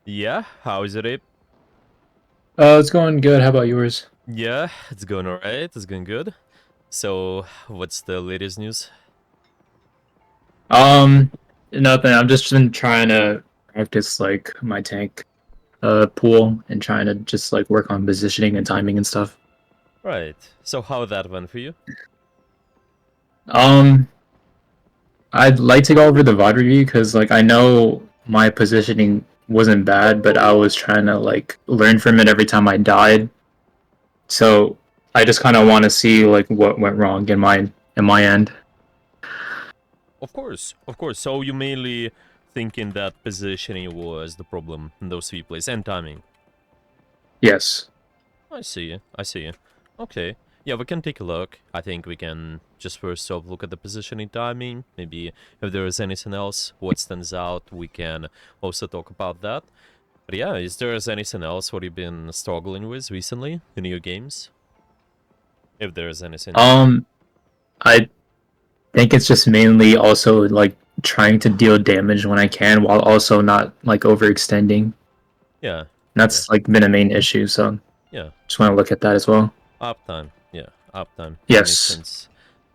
Yeah, how is it, Abe? It's going good. How about yours? Yeah, it's going alright. It's going good. So, what's the latest news? Um, Nothing. I've just been trying to practice like my tank pool and trying to just like work on positioning and timing and stuff. Right. So, how that went for you? Um, I'd like to go over the VOD review because like I know my positioning wasn't bad, but I was trying to like learn from it every time I died. So I just kind of want to see like what went wrong in my end. Of course, of course. So, you mainly thinking that positioning was the problem in those three plays and timing. Yes. I see you. I see you. Okay. Yeah, we can take a look. I think we can just first off look at the positioning timing. Maybe if there is anything else, what stands out, we can also talk about that. But yeah, is there anything else what you've been struggling with recently in your games? If there is anything. Um, I think it's just mainly also like trying to deal damage when I can while also not like overextending. Yeah, yeah, That's like been a main issue, so yeah. just want to look at that as well. Uptime. Yeah, uptime. That makes Yes. sense.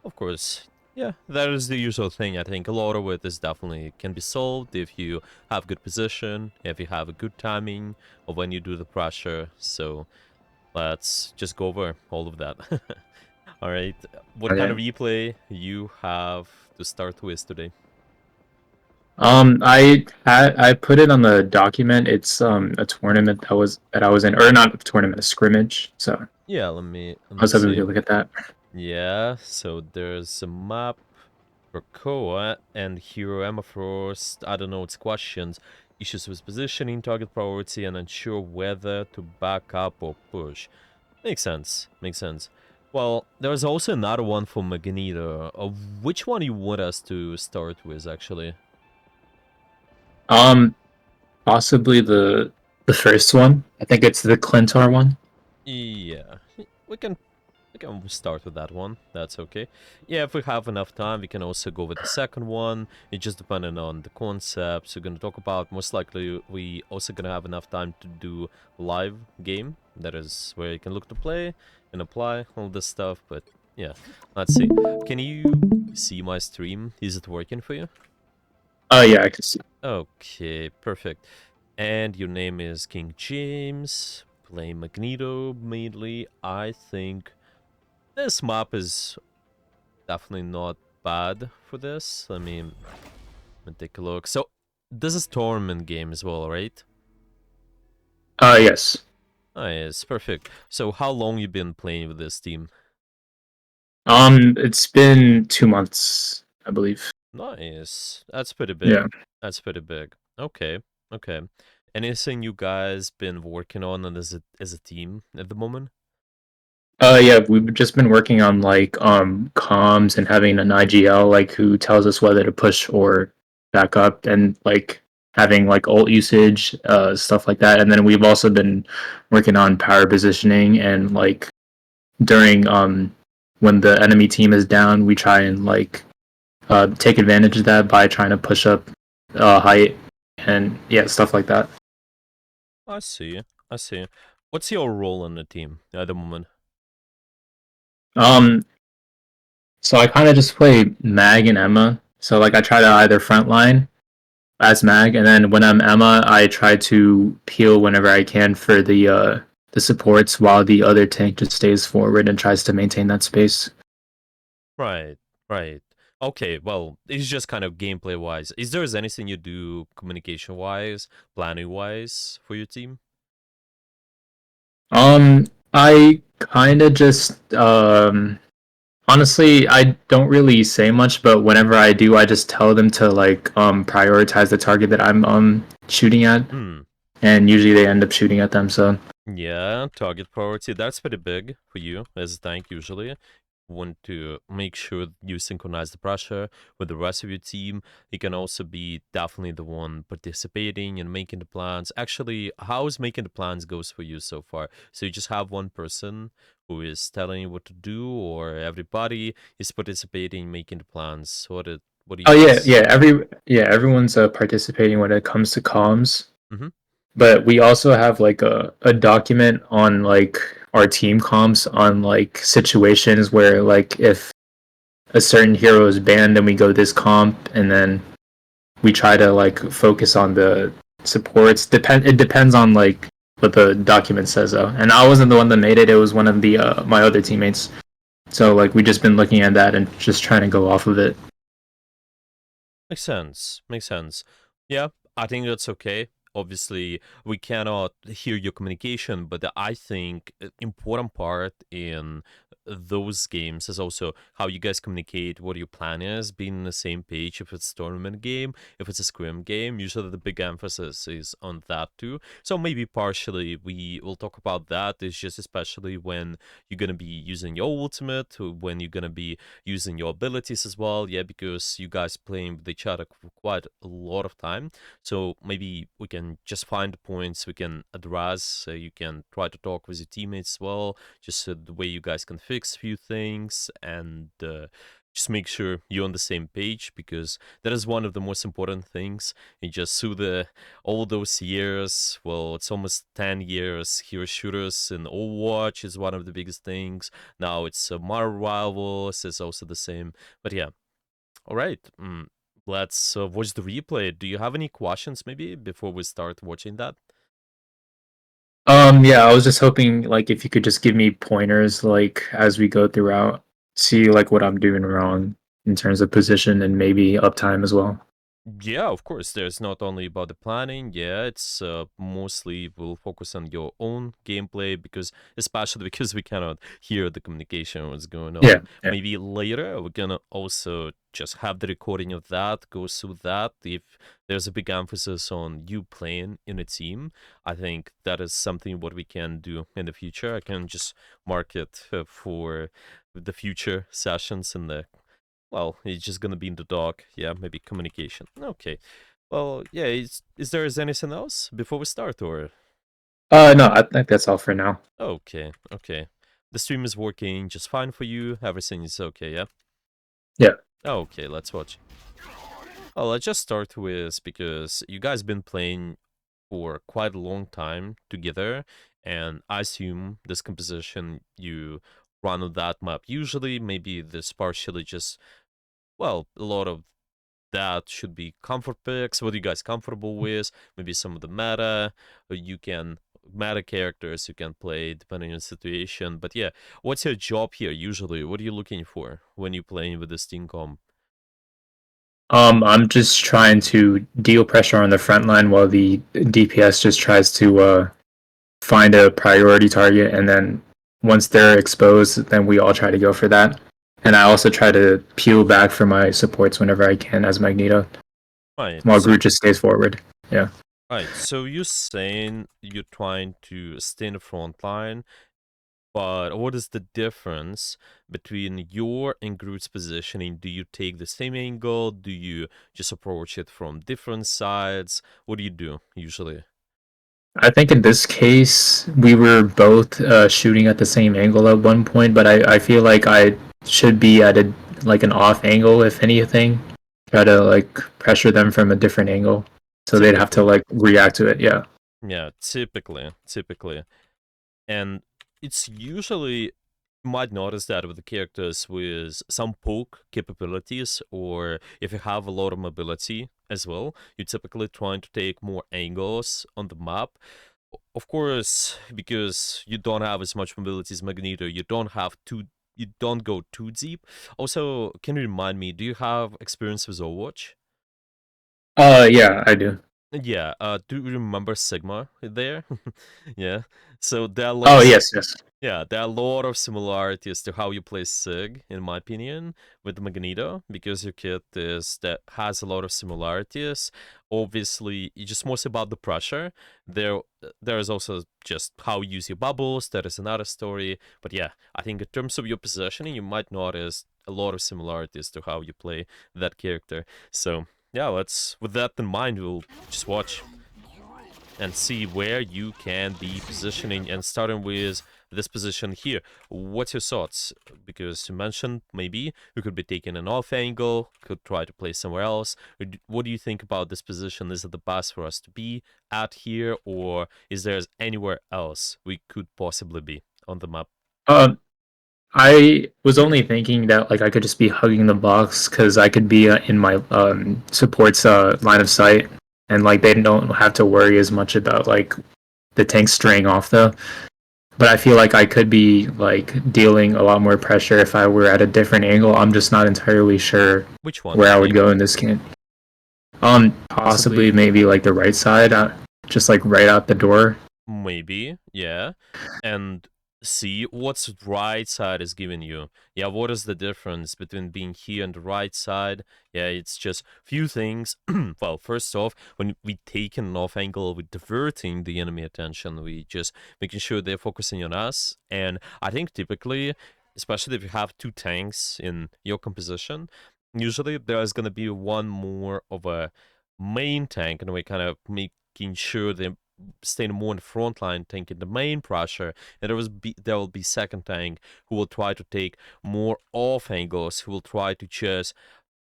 Of course. Yeah, that is the usual thing. I think a lot of it is definitely can be solved if you have good position, if you have a good timing of when you do the pressure. So let's just go over all of that. All right. What kind of Okay. replay you have to start with today? I put it on the document. It's a tournament that I was in, or not a tournament, a scrimmage. So Yeah, let I me was hoping we see. could look at that. Yeah, so there's a map for Koa and Hero Emma Frost. I don't know, it's questions. Issues with positioning, target priority, and unsure whether to back up or push. Makes sense. Makes sense. Well, there's also another one for Magneto. Which one you want us to start with, actually? Um, Possibly the first one. I think it's the Clintar one. Yeah, we can start with that one. That's okay. Yeah, if we have enough time, we can also go with the second one. It just depending on the concepts we're gonna talk about. Most likely, we also gonna have enough time to do live game. That is where you can look to play and apply all this stuff. But yeah, let's see. Can you see my stream? Is it working for you? Oh yeah, I can see. Okay, perfect. And your name is King James. Play Magneto mainly. I think this map is definitely not bad for this. Let me take a look. So, this is tournament game as well, right? Yes. Nice, perfect. So, how long you been playing with this team? It's been 2 months, I believe. Nice. That's pretty Yeah. big. That's pretty big. Okay, okay. Anything you guys been working on and as a team at the moment? Yeah, we've just been working on like comms and having an IGL like who tells us whether to push or back up and like having like ult usage, stuff like that. And then we've also been working on power positioning and like during when the enemy team is down, we try and like take advantage of that by trying to push up height and yeah, stuff like that. I see. I see. What's your role in the team at the moment? Um so I kind of just play Mag and Emma. So like I try to either frontline as Mag, and then when I'm Emma, I try to peel whenever I can for the supports, while the other tank just stays forward and tries to maintain that space. Right, right. Okay, well, it's just kind of gameplay wise. Is there anything you do communication wise, planning wise for your team? I kind of just honestly, I don't really say much, but whenever I do, I just tell them to like prioritize the target that I'm shooting at, Hmm. and usually they end up shooting at them. So Yeah, target priority. That's pretty big for you as a tank usually. Want to make sure you synchronize the pressure with the rest of your team. You can also be definitely the one participating and making the plans. Actually, how's making the plans goes for you so far? So you just have one person who is telling you what to do, or everybody is participating, making the plans. What do you oh yeah, guys? everyone's participating when it comes to comms. Mm-hmm. but we also have like a document on like our team comps on like situations where like if a certain hero is banned, then we go this comp, and then we try to like focus on the supports. It depends on like what the document says though. And I wasn't the one that made it. It was one of the my other teammates. So like we just been looking at that and just trying to go off of it. Makes sense. Makes sense. Yeah, I think that's okay. Obviously, we cannot hear your communication, but I think important part in those games is also how you guys communicate, what your plan is, being on the same page. If it's a tournament game, if it's a scrim game, usually the big emphasis is on that too. So maybe partially we will talk about that. It's just especially when you're gonna be using your ultimate, when you're gonna be using your abilities as well. Yeah, because you guys playing with each other for quite a lot of time. So maybe we can just find the points we can address. So you can try to talk with your teammates as well, just the way you guys can fix a few things and just make sure you're on the same page, because that is one of the most important things. And just through all those years, well, it's almost 10 years, hero shooters in Overwatch is one of the biggest things. Now it's Marvel Rivals is also the same. But yeah, all right. Let's watch the replay. Do you have any questions maybe before we start watching that? Yeah, I was just hoping like if you could just give me pointers like as we go throughout, see like what I'm doing wrong in terms of position and maybe uptime as well. Yeah, of course. There's not only about the planning. Yeah, it's mostly we'll focus on your own gameplay, because especially because we cannot hear the communication what's going Yeah, on. yeah. Maybe later we're gonna also just have the recording of that, go through that. If there's a big emphasis on you playing in a team, I think that is something what we can do in the future. I can just mark it for the future sessions in the, well, it's just gonna be in the dock. Yeah, maybe communication. Okay. Well, yeah. Is there anything else before we start, or? No, I think that's all for now. Okay, okay. The stream is working just fine for you. Everything is okay. Yeah. Yeah. Okay, let's watch. Well, let's just start with, because you guys been playing for quite a long time together, and I assume this composition you run on that map usually. Maybe this partially just, well, a lot of that should be comfort picks. What are you guys comfortable with? Maybe some of the meta. You can meta characters you can play depending on the situation. But yeah, what's your job here usually? What are you looking for when you're playing with this team comp? I'm just trying to deal pressure on the front line while the DPS just tries to find a priority target, and then once they're exposed, then we all try to go for that. And I also try to peel back for my supports whenever I can as Magneto, Right. while So Groot just stays forward. Yeah. right. So you're saying you're trying to stay in the front line. But what is the difference between your and Groot's positioning? Do you take the same angle? Do you just approach it from different sides? What do you do usually? I think in this case, we were both shooting at the same angle at one point, but I feel like I should be at a like an off angle, if anything. Try to like pressure them from a different angle, so they'd have to Typically. like react to it. Yeah. Yeah, typically. And it's usually, you might notice that with the characters with some poke capabilities, or if you have a lot of mobility as well, you're typically trying to take more angles on the map. Of course, because you don't have as much mobility as Magneto, you don't go too deep. Also, can you remind me, do you have experience with Overwatch? Yeah, I do. Yeah, do you remember Sigma there? Yeah. So there are a lot Oh of yes, yes. yeah, there are a lot of similarities to how you play Sig, in my opinion, with Magneto, because your kit is that has a lot of similarities. Obviously, it's just mostly about the pressure. There is also just how you use your bubbles. That is another story. But yeah, I think in terms of your positioning, you might notice a lot of similarities to how you play that character. So yeah, let's with that in mind, we'll just watch. and see where you can be positioning, and starting with this position here. What's your thoughts? Because you mentioned maybe you could be taking an off angle, could try to play somewhere else. What do you think about this position? Is it the best for us to be at here, or is there anywhere else we could possibly be on the map? Um, I was only thinking that like I could just be hugging the box because I could be in my supports line of sight, and like they don't have to worry as much about like the tank straying off though. But I feel like I could be like dealing a lot more pressure if I were at a different angle. I'm just not entirely sure Which one, where I would maybe? go in this game. Possibly Possibly, maybe like the right side, just like right out the door. maybe, yeah. And see what's right side is giving you. Yeah, what is the difference between being here and the right side? Yeah, it's just few things. Well, first off, when we take an off angle, we're diverting the enemy attention. We just making sure they're focusing on us. And I think typically, especially if you have two tanks in your composition, usually there's gonna be one more of a main tank, and we kind of making sure they staying more in the front line, taking the main pressure, and there will be second tank who will try to take more off angles, who will try to just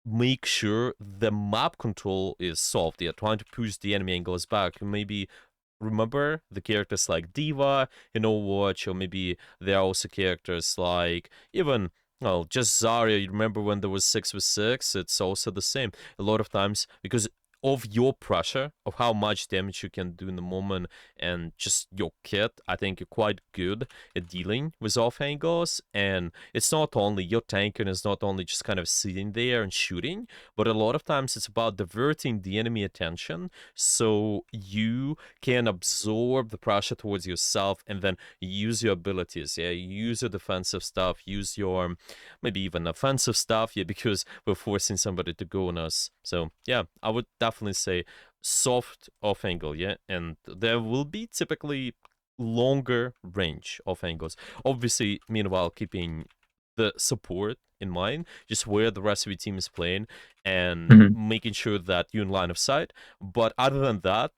make sure the map control is solved. They are trying to push the enemy angles back. Maybe remember the characters like Diva in Overwatch, or maybe there are also characters like even, well, just Zarya. You remember when there was 6v6? It's also the same. A lot of times, because of your pressure, of how much damage you can do in the moment, and just your kit, I think you're quite good at dealing with off angles. And it's not only your tanking is not only just kind of sitting there and shooting, but a lot of times it's about diverting the enemy attention so you can absorb the pressure towards yourself and then use your abilities. Yeah, use your defensive stuff, use your maybe even offensive stuff. Yeah, because we're forcing somebody to go on us. So yeah, I would definitely say soft off angle. Yeah, and there will be typically longer range of angles. Obviously, meanwhile, keeping the support in mind, just where the rest of your team is playing, and Mm-hmm. making sure that you're in line of sight. But other than that,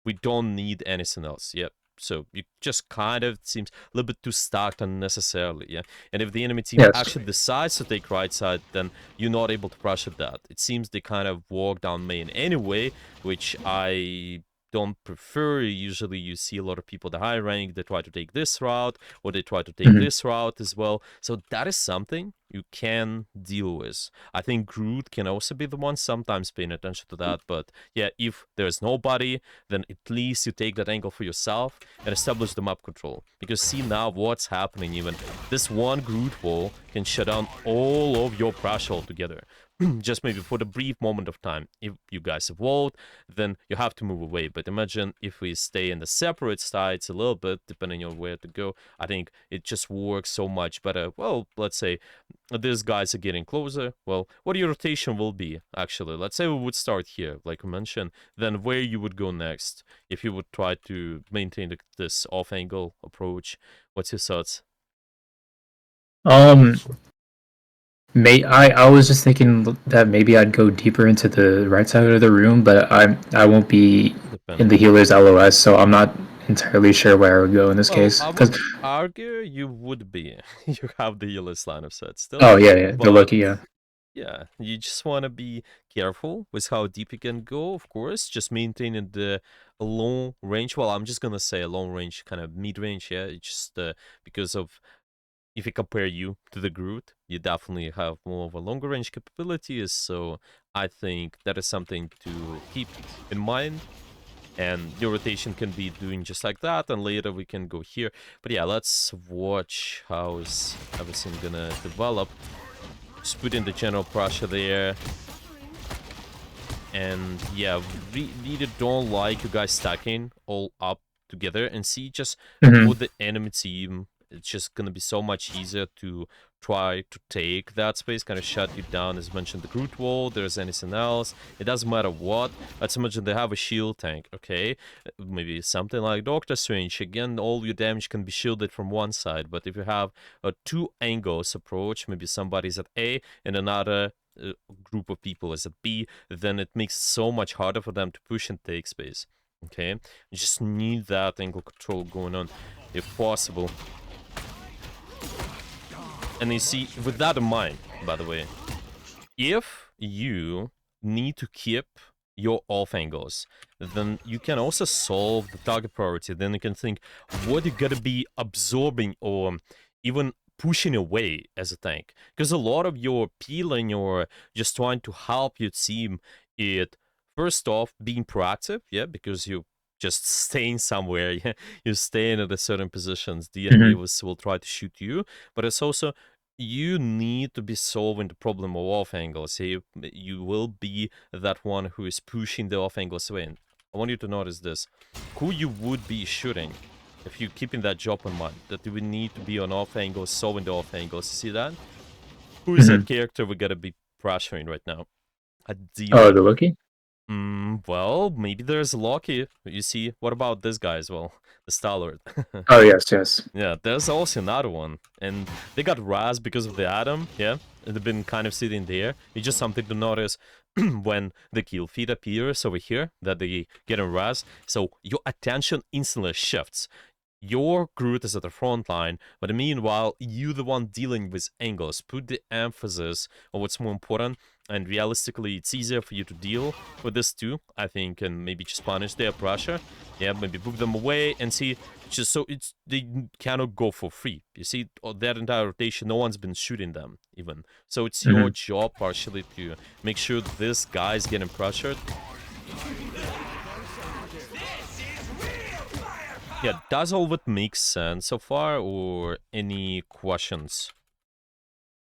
we don't need anything else. Yep. So you just kind of, it seems a little bit too stacked unnecessarily, yeah. And if the enemy team Yes. actually decides to take right side, then you're not able to pressure that. It seems they kind of walk down main anyway, which I don't prefer. Usually you see a lot of people the high rank, they try to take this route, or they try to take Mm-hmm. this route as well. So that is something you can deal with. I think Groot can also be the one sometimes paying attention to that, but yeah, if there's nobody, then at least you take that angle for yourself and establish the map control. Because see now what's happening even. This one Groot wall can shut down all of your pressure altogether. Just maybe for the brief moment of time. If you guys have walled, then you have to move away. But imagine if we stay in the separate sides a little bit, depending on where to go, I think it just works so much better. Well, let's say these guys are getting closer. Well, what your rotation will be, actually. Let's say we would start here, like we mentioned, then where you would go next if you would try to maintain this off-angle approach. What's your thoughts? Um, I was just thinking that maybe I'd go deeper into the right side of the room, but I won't be in the Depending. healer's LOS, so I'm not entirely sure where I would go in this Well, case. I would Because argue you would be. You have the healer's line of sight still, oh yeah, yeah, the but lucky, yeah. yeah, you just want to be careful with how deep you can go, of course, just maintaining the long range. Well, I'm just gonna say a long range, kind of mid range, yeah, it's just because of if you compare you to the Groot, you definitely have more of a longer range capabilities. So I think that is something to keep in mind. And your rotation can be doing just like that, and later we can go here. But yeah, let's watch how is everything gonna develop. Just put in the general pressure there. And yeah, really don't like you guys stacking all up together, and see just Hmm. for the enemy team, it's just gonna be so much easier to try to take that space, kind of shut you down. As mentioned, the Groot wall, there's anything else, it doesn't matter what. Let's imagine they have a shield tank, okay? Maybe something like Doctor Strange. Again, all your damage can be shielded from one side, but if you have a two angles approach, maybe somebody's at A and another group of people is at B, then it makes it so much harder for them to push and take space. Okay, you just need that angle control going on, if possible. And you see, with that in mind, by the way, if you need to keep your off angles, then you can also solve the target priority. Then you can think what you gotta be absorbing or even pushing away as a tank. Because a lot of your peeling or just trying to help your team, it first off being proactive, yeah, because you just staying somewhere, yeah, you're staying at a certain positions, the enemy will try to shoot you, but it's also you need to be solving the problem of off angles. You will be that one who is pushing the off angles away. And I want you to notice this: who you would be shooting if you're keeping that job in mind. That you would need to be on off angles, solving the off angles. You see that? Who is that character we gotta be pressuring right now? A Oh, demon. the Wookiee? Well, maybe there's Loki. You see, what about this guy as well? The Star-Lord. Oh, yes, yes. Yeah, there's also another one. And they got Raz because of the Atom, yeah? They've been kind of sitting there. It's just something to notice when the kill feed appears over here, that they get in Raz. So your attention instantly shifts. Your Groot is at the front line, but meanwhile, you the one dealing with angles. Put the emphasis on what's more important, and realistically, it's easier for you to deal with this too, I think, and maybe just punish their pressure. Yeah, maybe move them away and see, just so it's they cannot go for free. You see, that entire rotation, no one's been shooting them, even. So it's your job, partially, to make sure this guy's getting pressured. Yeah, does all of it make sense so far, or any questions?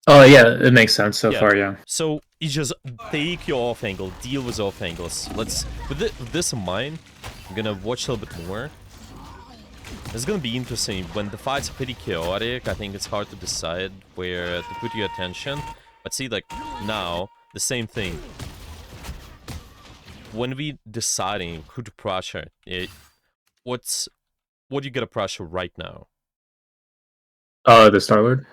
Oh, yeah, it makes sense so far, yeah. So you just take your off angle, deal with off angles. Let's, with this in mind, I'm gonna watch a little bit more. It's gonna be interesting. When the fights are pretty chaotic, I think it's hard to decide where to put your attention. But see, like, now, the same thing. When we deciding who to pressure, what do you gotta pressure right now? The Star-Lord?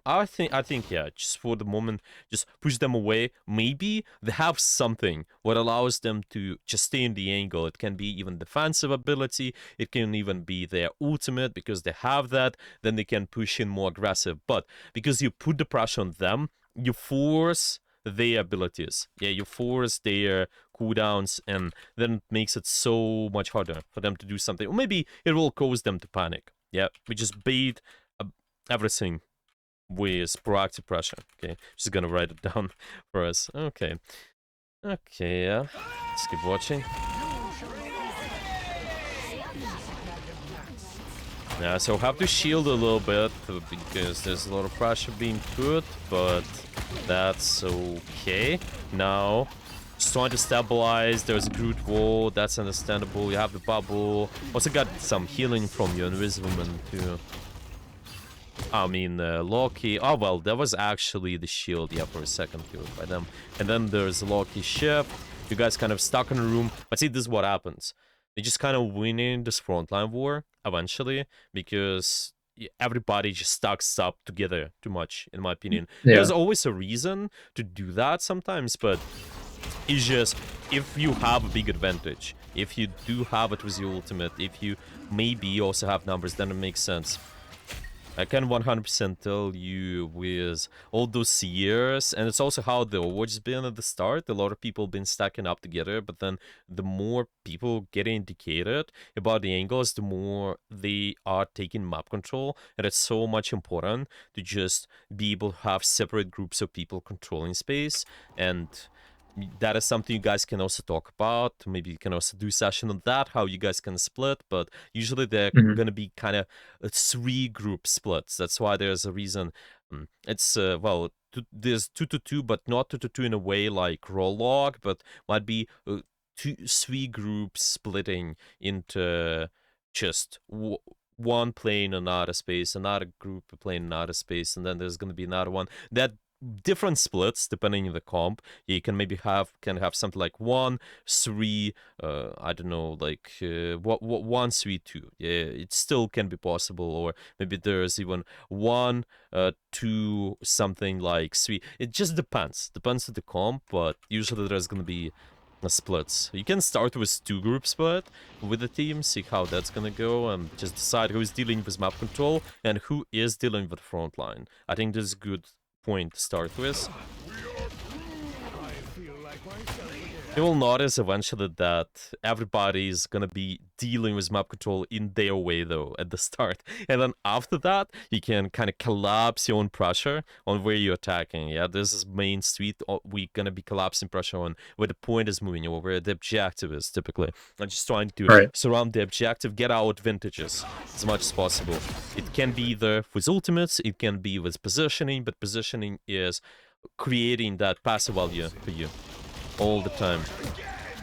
I think yeah, just for the moment, just push them away. Maybe they have something what allows them to just stay in the angle. It can be even defensive ability, it can even be their ultimate, because they have that, then they can push in more aggressive. But because you put the pressure on them, you force their abilities. Yeah, you force their cooldowns, and then it makes it so much harder for them to do something. Or maybe it will cause them to panic. Yeah, we just bait everything with proactive pressure. Okay, just gonna write it down for us. Okay, yeah. Let's keep watching. Yeah, so have to shield a little bit because there's a lot of pressure being put, but that's okay. Now, just trying to stabilize. There's a Groot wall, that's understandable. You have the bubble. Also got some healing from your Invisible Man too. I mean, Loki. Oh, well, that was actually the shield, yeah, for a second here by them. And then there's Loki ship. You guys kind of stuck in a room. But see, this is what happens. They just kind of winning this frontline war eventually because everybody just stacks up together too much, in my opinion. Yeah. There's always a reason to do that sometimes, but it's just if you have a big advantage, if you do have it with your ultimate, if you maybe also have numbers, then it makes sense. I can 100% tell you with all those years, and it's also how the Overwatch has been at the start. A lot of people been stacking up together, but then the more people get indicated about the angles, the more they are taking map control, and it's so much important to just be able to have separate groups of people controlling space, and that is something you guys can also talk about. Maybe you can also do a session on that, how you guys can split, but usually they're gonna be kind of 3 group splits. That's why there's a reason. It's well, there's 2-2, but not 2-2 in a way like raw log, but might be 3 groups splitting into just one playing another space, another group playing another space, and then there's gonna be another one that different splits depending on the comp. You can maybe have something like 1-3, I don't know, like 1-3-2. Yeah, it still can be possible, or maybe there's even 1-2 something like 3. It just depends on the comp, but usually there's gonna be splits. You can start with 2-group split with the team, see how that's gonna go, and just decide who's dealing with map control and who is dealing with front line. I think this is a good point to start with. You will notice eventually that everybody is gonna be dealing with map control in their way though at the start, and then after that you can kind of collapse your own pressure on where you're attacking. Yeah, this is main street. We're gonna be collapsing pressure on where the point is moving or where the objective is typically, and just trying to Right. surround the objective, get out advantages as much as possible. It can be either with ultimates, it can be with positioning, but positioning is creating that passive value for you all the time.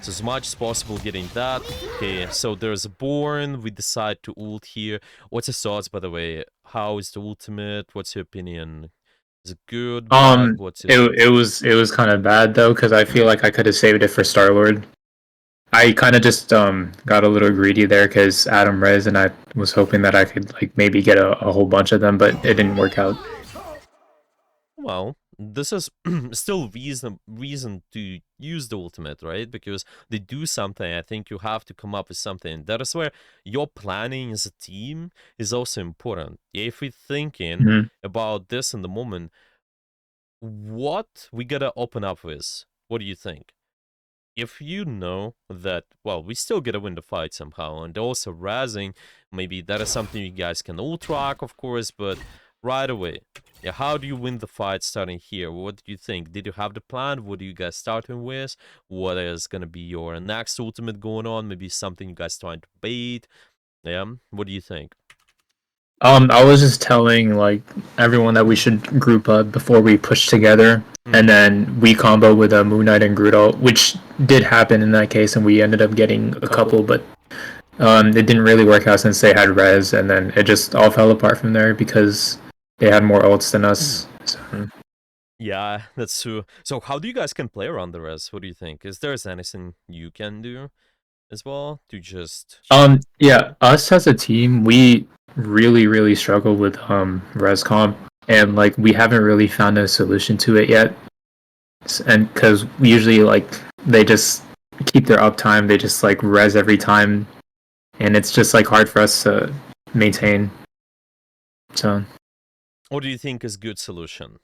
So as much as possible getting that. Okay, so there's a Born. We decide to ult here. What's your thoughts, by the way? How is the ultimate? What's your opinion? Is it good, bad? What's your thoughts? It was kind of bad though because I feel like I could have saved it for Star Lord. I kind of just got a little greedy there because Adam Rez, and I was hoping that I could like maybe get a whole bunch of them, but it didn't work out. Well, this is still reason to use the ultimate, right? Because they do something. I think you have to come up with something. That is where your planning as a team is also important. If we're thinking Mhm. about this in the moment, what we gotta open up with? What do you think? If you know that, well, we still gotta win the fight somehow, and also razzing, maybe that is something you guys can all track, of course, but right away, yeah, how do you win the fight starting here? What do you think? Did you have the plan? What are you guys starting with? What is gonna be your next ultimate going on? Maybe something you guys trying to bait? Yeah, what do you think? I was just telling like everyone that we should group up before we push together, Mm. and then we combo with a Moon Knight and Groot, which did happen in that case, and we ended up getting a couple, but it didn't really work out since they had Res, and then it just all fell apart from there because they had more ults than us. So. Yeah, that's true. So how do you guys can play around the res? What do you think? Is there anything you can do as well to just Yeah, us as a team, we really struggle with rescom, and like we haven't really found a solution to it yet. And because usually like they just keep their uptime, they just like res every time, and it's just like hard for us to maintain. So what do you think is good solution?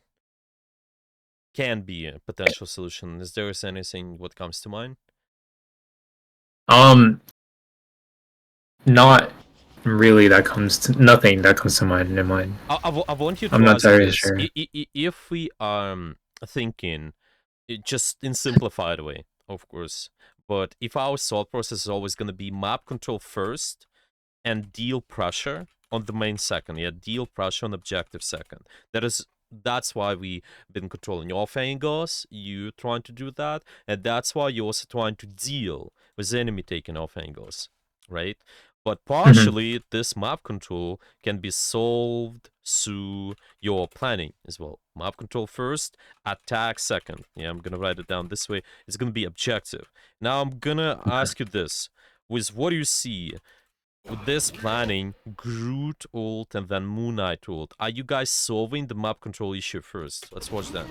Can be a potential solution. Is there anything what comes to mind? um, not really that comes to nothing that comes to mind in mind. I want you I'm to not ask you entirely this. sure. If we are thinking just in simplified way, of course, but if our thought process is always going to be map control first and deal pressure on the main second, yeah, deal pressure on objective second. That's why we've been controlling off angles. You trying to do that, and that's why you're also trying to deal with the enemy taking off angles, right? But Mhm. partially, this map control can be solved through your planning as well. Map control first, attack second. Yeah, I'm gonna write it down this way. It's gonna be objective. Now I'm gonna ask you this: with what you see with this planning, Groot ult and then Moon Knight ult, are you guys solving the map control issue first? Let's watch that.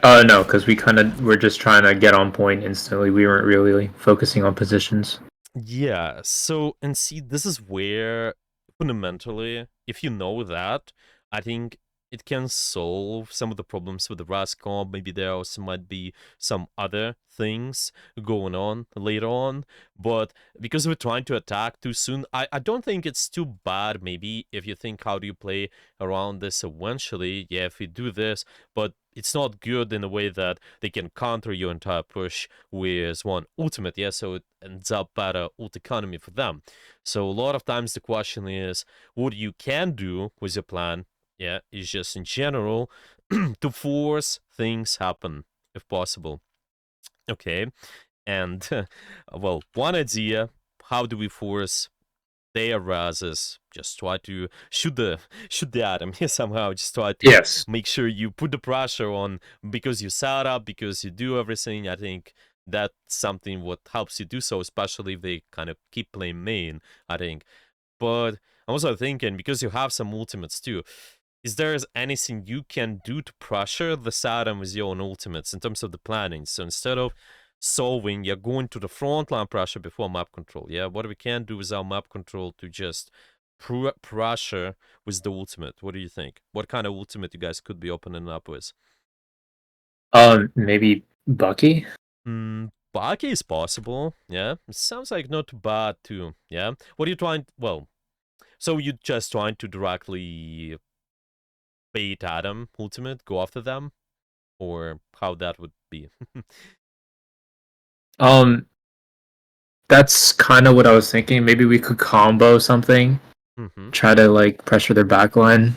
No, because we're just trying to get on point instantly. We weren't really focusing on positions. Yeah, so, and see, this is where, fundamentally, if you know that, I think it can solve some of the problems with the RASCOM. Maybe there also might be some other things going on later on. But because we're trying to attack too soon, I don't think it's too bad, maybe, if you think how do you play around this eventually. Yeah, if we do this, but it's not good in a way that they can counter your entire push with one ultimate, yeah, so it ends up better ult economy for them. So a lot of times the question is, what you can do with your plan, yeah, is just in general to force things happen, if possible. Okay, and well, one idea, how do we force their rises, just try to shoot the atom here somehow, just try to Yes. make sure you put the pressure on because you set up, because you do everything. I think that's something what helps you do so, especially if they kind of keep playing main, I think. But I'm also thinking, because you have some ultimates too, is there anything you can do to pressure the Saddam with your own ultimates in terms of the planning? So instead of solving, yeah, going to the frontline pressure before map control. Yeah, what we can do is our map control to just pressure with the ultimate. What do you think? What kind of ultimate you guys could be opening up with? Maybe Bucky. Baki is possible. Yeah, it sounds like not bad too. Yeah, what are you trying? Well, so you just trying to directly bait Adam ultimate, go after them, or how that would be? Um, that's kind of what I was thinking. Maybe we could combo something, Mm-hmm. try to like pressure their backline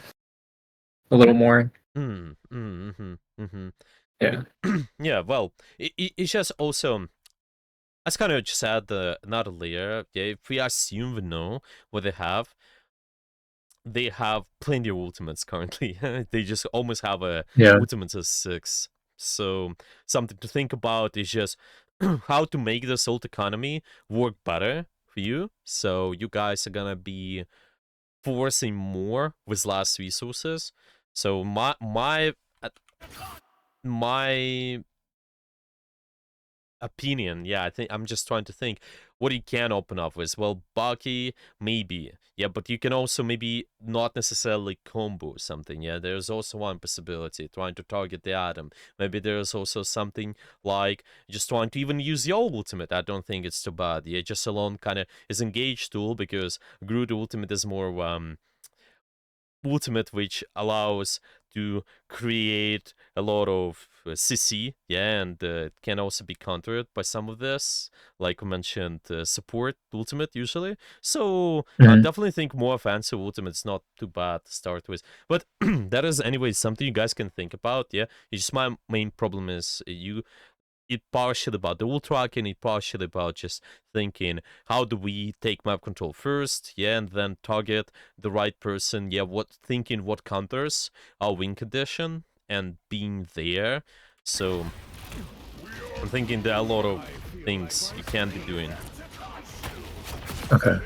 a little more. Mm-hmm. Yeah. Yeah, well, it's just also, as kind of just add another layer. Yeah, if we assume we know what they have plenty of ultimates currently. They just almost have a Yeah. ultimates as 6. So something to think about is just how to make this ult economy work better for you. So you guys are gonna be forcing more with less resources. So my opinion, yeah, I think I'm just trying to think what you can open up with. Well, Baki, maybe, yeah, but you can also maybe not necessarily combo something. Yeah, there's also one possibility trying to target the Atom. Maybe there's also something like just trying to even use your ultimate. I don't think it's too bad. Yeah, just alone kind of is engaged tool because Groot ultimate is more ultimate which allows to create a lot of CC, yeah, and it can also be countered by some of this, like we mentioned, support ultimate usually. So I Mhm. definitely think more offensive ultimate is not too bad to start with, but that is anyway something you guys can think about. Yeah, it's just my main problem is it partially about the ultra and it partially about just thinking how do we take map control first, yeah, and then target the right person, yeah, thinking what counters our win condition and being there. So I'm thinking there are a lot of things you can be doing. Okay.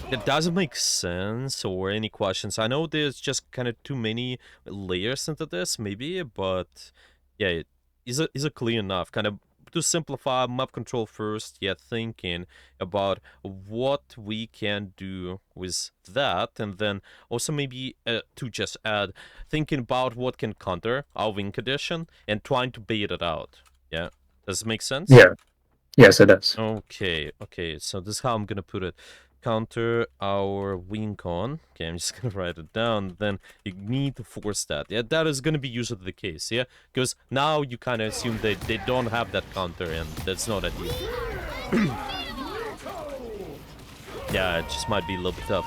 That doesn't make sense, or any questions? I know there's just kind of too many layers into this, maybe, but yeah, is it clear enough? Kind of to simplify map control first, yeah, thinking about what we can do with that, and then also maybe to just add thinking about what can counter our win condition and trying to bait it out. Yeah, does it make sense? Yeah. Yes, it does. Okay, so this is how I'm gonna put it. Counter our win con. Okay, I'm just gonna write it down. Then you need to force that. Yeah, that is gonna be usually the case, yeah? Because now you kind of assume they don't have that counter, and that's not ideal. Yeah, it just might be a little bit tough.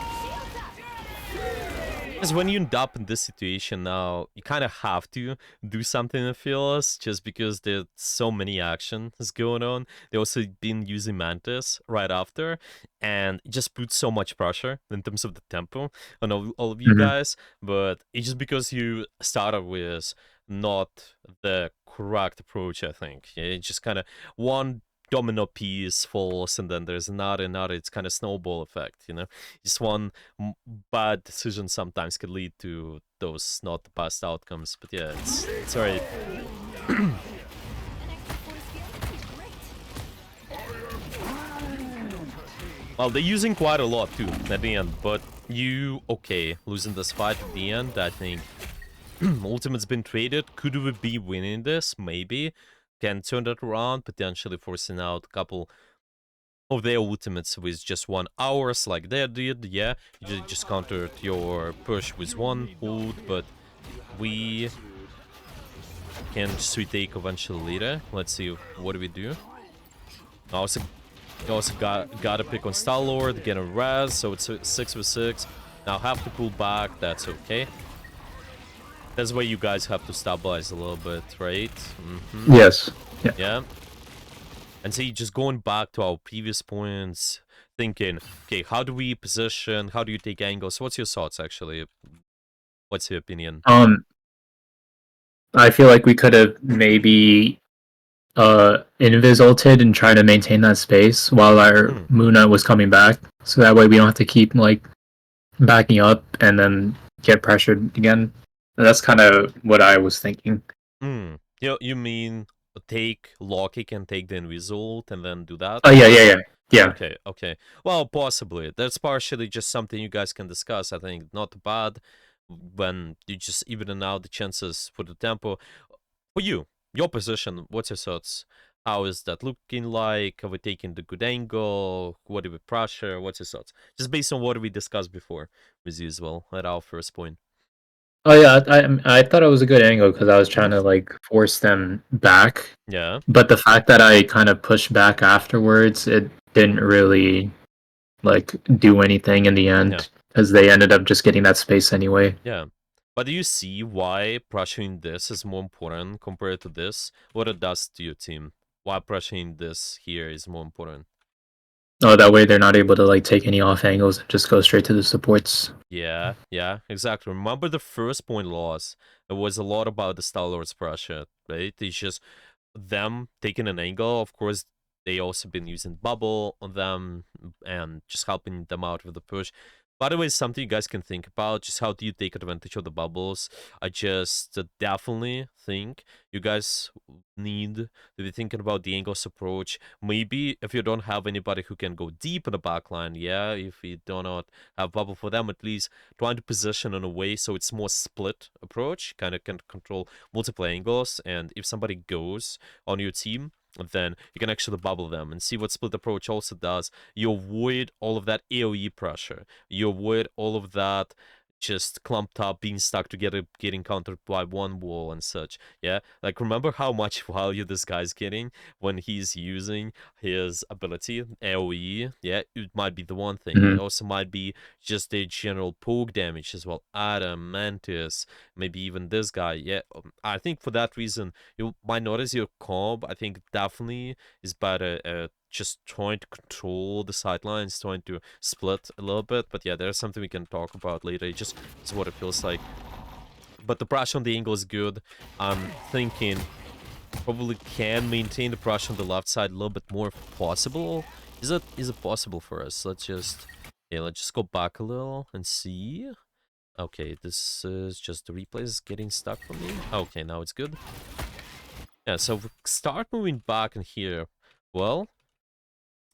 Because when you end up in this situation now, you kind of have to do something that feels just because there's so many actions going on. They also been using Mantis right after, and it just puts so much pressure in terms of the tempo on all of you Hmm. guys. But it's just because you started with not the correct approach, I think. Yeah, it's just kind of one domino piece falls and then there's another. It's kind of snowball effect, you know? Just one bad decision sometimes could lead to those not the best outcomes. But yeah, it's alright. Well, they're using quite a lot too at the end, but okay, losing this fight at the end, I think Ultimate's been traded. Could we be winning this? Maybe. Can turn that around, potentially forcing out a couple of their ultimates with just 1 hours like they did, yeah. You just countered your push with 1 ult, but we can just retake eventually later. Let's see, what do we do? Also, gotta pick on Star-Lord, get a res, so it's a 6v6. Now have to pull back, that's okay. That's where you guys have to stabilize a little bit, right? Yes. Yeah. Yeah. And see, just going back to our previous points, thinking, okay, how do we position? How do you take angles? What's your thoughts, actually? What's your opinion? Um, I feel like we could have maybe invis ulted and try to maintain that space while our Mm, Moon Knight was coming back. So that way we don't have to keep like backing up and then get pressured again. That's kind of what I was thinking. you mean take Loki can take the Invisult and then do that? Oh yeah. Okay, okay. Well, possibly. That's partially just something you guys can discuss. I think not bad when you just even out the chances for the tempo. For you, your position, what's your thoughts? How is that looking like? Are we taking the good angle? What do we pressure? What's your thoughts? Just based on what we discussed before with you as well at our first point. Oh yeah, I thought it was a good angle because I was Hmm. trying to like force them back, Yeah, but the fact that I kind of pushed back afterwards, it didn't really like do anything in the yeah, end because they ended up just getting that space anyway. yeah. But do you see why pressuring this is more important compared to this? What it does to your team? Why pressuring this here is more important? Oh, that way they're not able to like take any off angles and just go straight to the supports. Yeah, yeah, exactly. Remember the first point loss? It was a lot about the Star Lord's pressure, right? It's just them taking an angle. Of course, they also been using bubble on them and just helping them out with the push. By the way, something you guys can think about, just how do you take advantage of the bubbles? I just definitely think you guys need to be thinking about the angles approach. Maybe if you don't have anybody who can go deep in the backline, yeah, if you do not have bubble for them, at least trying to position in a way so it's more split approach, kind of can control multiple angles, and if somebody goes on your team, then you can actually bubble them and see what split approach also does. You avoid all of that AoE pressure. You avoid all of that just clumped up, being stuck together, getting countered by one wall and such. Yeah, like remember how much value this guy's getting when he's using his ability AoE. Yeah, it might be the one thing. It Hmm. also might be just a general poke damage as well. Adam, Mantis, maybe even this guy. Yeah, I think for that reason you might notice your comp. I think definitely is better at just trying to control the sidelines, trying to split a little bit. But yeah, there's something we can talk about later. It just is what it feels like. But the pressure on the angle is good. I'm thinking probably can maintain the pressure on the left side a little bit more if possible. Is it possible for us? Let's just go back a little and see. Okay, this is just the replay is getting stuck for me. Okay, now it's good. Yeah, so we start moving back in here. Well,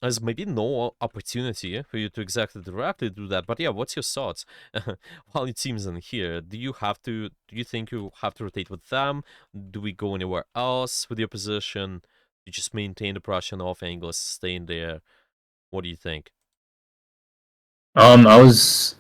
there's maybe no opportunity for you to exactly directly do that, but yeah, what's your thoughts? While your team's in here, do you think you have to rotate with them? Do we go anywhere else with your position? You just maintain the pressure and off angles, stay in there. What do you think? I was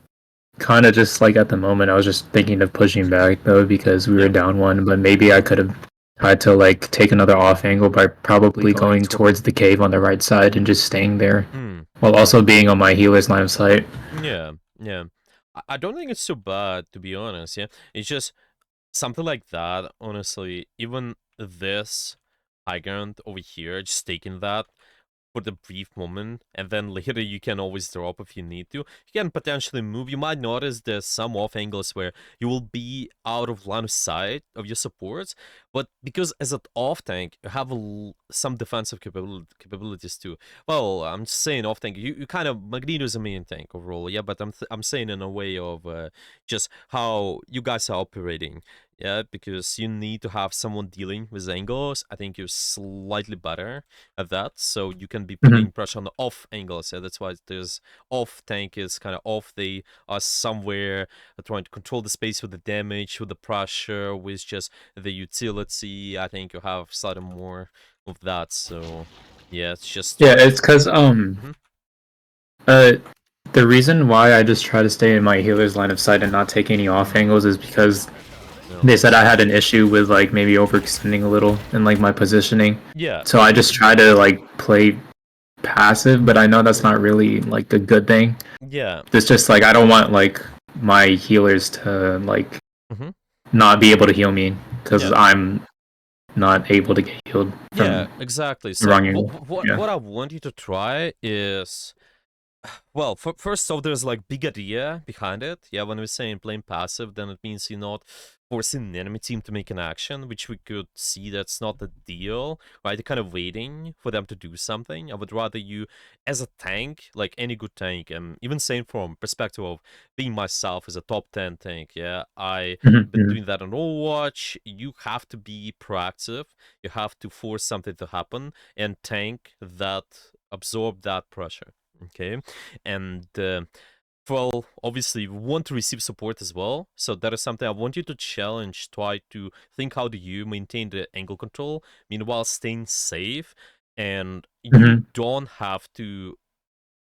kind of just like at the moment, I was just thinking of pushing back though because we were Yeah. down one, but maybe I could have tried to like take another off angle by probably going towards the cave on the right side and just staying there Hmm. while also being on my healer's line of sight. Yeah, yeah. I don't think it's so bad, to be honest, yeah. It's just something like that, honestly, even this high ground over here, just taking that for the brief moment, and then later you can always drop if you need to. You can potentially move. You might notice there's some off angles where you will be out of line of sight of your supports, but because as an off tank, you have some defensive capabilities too. Well, I'm just saying off tank. You kind of Magneto's a main tank overall, yeah. But I'm saying in a way of just how you guys are operating. Yeah, because you need to have someone dealing with angles. I think you're slightly better at that, so you can be Hmm. putting pressure on the off angles. Yeah, that's why there's off tank is kind of off. They are somewhere trying to control the space with the damage, with the pressure, with just the utility. I think you have slightly more of that. So yeah, it's just Yeah, it's because Mhm. uh the reason why I just try to stay in my healer's line of sight and not take any off Mm, angles is because no. they said I had an issue with like maybe overextending a little in like my positioning. Yeah, So I just try to like play passive, but I know that's not really like a good thing. yeah, It's just like I don't want like my healers to like hmm, not be able to heal me because yeah. I'm not able to get healed Yeah, from exactly. the So wrong angle. what Yeah. what I want you to try is Well, first off, there's like big idea behind it. Yeah, when we're saying playing passive, then it means you're not forcing the enemy team to make an action, which we could see that's not the deal, right? You're kind of waiting for them to do something. I would rather you, as a tank, like any good tank, and even saying from perspective of being myself as a top 10 tank, yeah, I've been Mhm. doing that on Overwatch. You have to be proactive. You have to force something to happen and tank that, absorb that pressure. Okay, and well, obviously we want to receive support as well, so that is something I want you to challenge. Try to think, how do you maintain the angle control meanwhile staying safe, and you Mhm. don't have to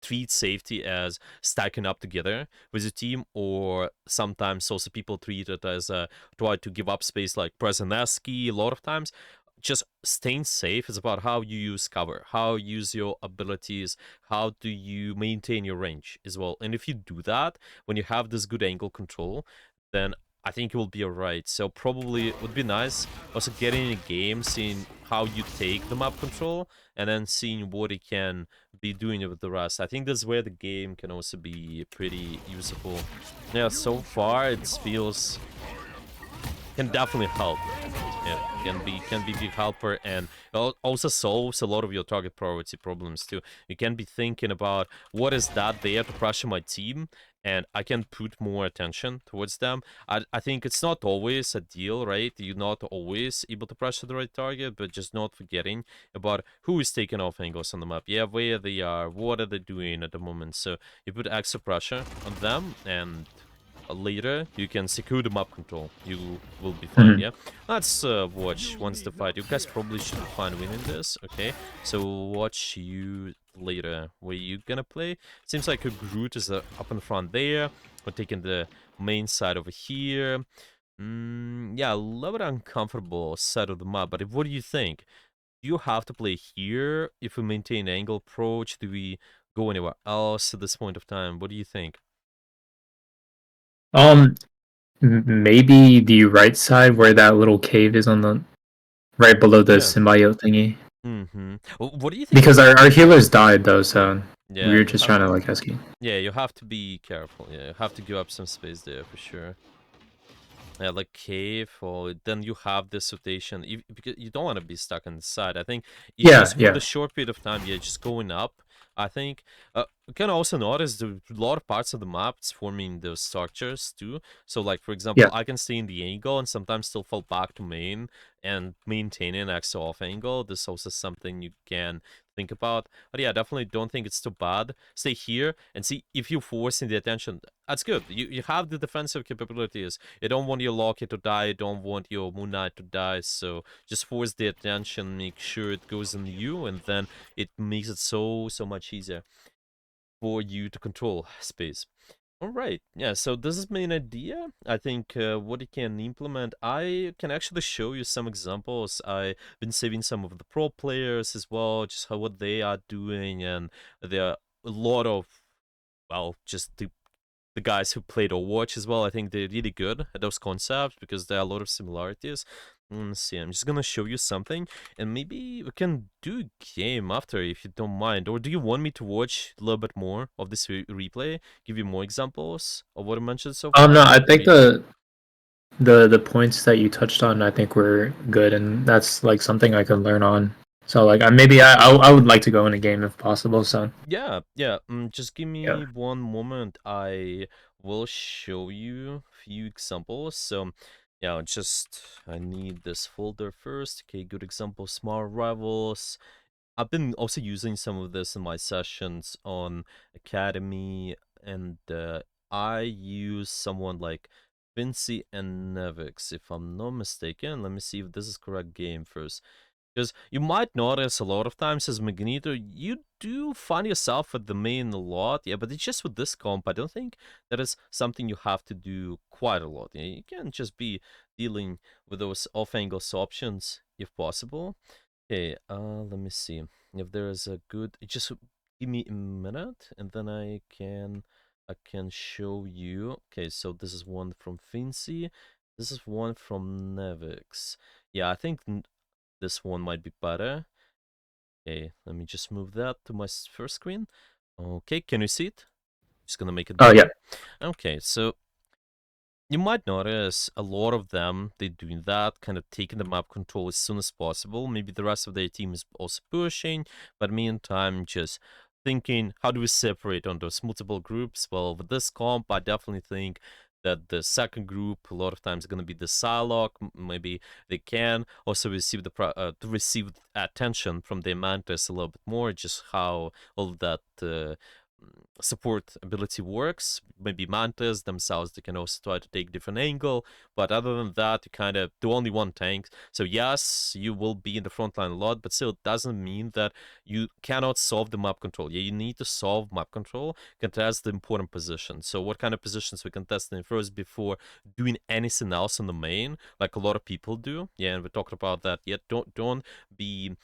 treat safety as stacking up together with your team, or sometimes also people treat it as try to give up space like Preseneski. A lot of times just staying safe is about how you use cover, how you use your abilities, how do you maintain your range as well. And if you do that, when you have this good angle control, then I think you will be alright. So probably it would be nice also getting in a game, seeing how you take the map control, and then seeing what it can be doing with the rest. I think that's where the game can also be pretty useful. Yeah, so far it feels can definitely help. Yeah, can be big helper, and also solves a lot of your target priority problems too. You can be thinking about what is that there to pressure my team, and I can put more attention towards them. I think it's not always a deal, right? You're not always able to pressure the right target, but just not forgetting about who is taking off angles on the map. Yeah, where they are, what are they doing at the moment. So you put extra pressure on them, and later you can secure the map control. You will be fine. Mhm. Yeah, let's watch once the fight. You guys probably should be fine winning this. Okay, so watch you later. Where you gonna play? Seems like a Groot is up in front there. We're taking the main side over here. Yeah, a little bit uncomfortable side of the map, but what do you think? Do you have to play here if we maintain angle approach? Do we go anywhere else at this point of time? What do you think? Um, Maybe the right side where that little cave is on the right below the Yeah. symbiote thingy. Mm-hmm. What do you think Because about? our healers died though, so we Yeah, were you just have. trying to like escape. Yeah, you have to be careful. Yeah, you have to give up some space there for sure. Yeah, like cave, or then you have this rotation. Because you don't want to be stuck on the side. I think it's Yeah, just for yeah, the short period of time. Yeah, just going up. I think you can also notice a lot of parts of the map it's forming those structures too. So, like for example, yeah. I can stay in the angle and sometimes still fall back to main and maintain an extra off angle. This is also something you can think about. But yeah, definitely don't think it's too bad. Stay here and see if you're forcing the attention. That's good. You have the defensive capabilities. You don't want your Loki to die. You don't want your Moon Knight to die. So just force the attention. Make sure it goes on you, and then it makes it so much easier for you to control space. All right, yeah. So this is main idea. I think what you can implement. I can actually show you some examples. I've been saving some of the pro players as well, just how what they are doing, and there are a lot of, well, just the guys who played Overwatch as well. I think they're really good at those concepts because there are a lot of similarities. Let's see, I'm just gonna show you something, and maybe we can do a game after if you don't mind. Or do you want me to watch a little bit more of this replay? Give you more examples of what I mentioned so No, far? I What think do you think? the points that you touched on, I think were good, and that's like something I could learn on. So like, I would like to go in a game if possible. So Yeah, yeah. Just give yeah. me one moment. I will show you a few examples. So, yeah, just I need this folder first. Okay, good example, smart rivals. I've been also using some of this in my sessions on Academy, and I use someone like Vinci and Nevix, if I'm not mistaken. Let me see if this is correct game first. Because you might notice a lot of times as Magneto, you do find yourself at the main a lot, yeah, but it's just with this comp, I don't think that is something you have to do quite a lot. You can just be dealing with those off-angle options if possible. Okay, let me see if there is a good. Just give me a minute, and then I can show you. Okay, so this is one from Fincy. This is one from Nevix. Yeah, I think this one might be better. Okay, let me just move that to my first screen. Okay, can you see it? Just gonna make it Oh yeah. bigger. Okay, so you might notice a lot of them, they doing that, kind of taking the map control as soon as possible. Maybe the rest of their team is also pushing, but meantime, just thinking, how do we separate on those multiple groups? Well, with this comp, I definitely think that the second group a lot of times is going to be the Psylocke. Maybe they can also receive to receive attention from the Mantis a little bit more, just how all of that support ability works. Maybe Mantas themselves, they can also try to take different angle, but other than that, you kind of do only one tank. So yes, you will be in the front line a lot, but still it doesn't mean that you cannot solve the map control. Yeah, you need to solve map control, contest the important positions. So what kind of positions we contest in first before doing anything else on the main, like a lot of people do. Yeah, and we talked about that. Yeah, don't be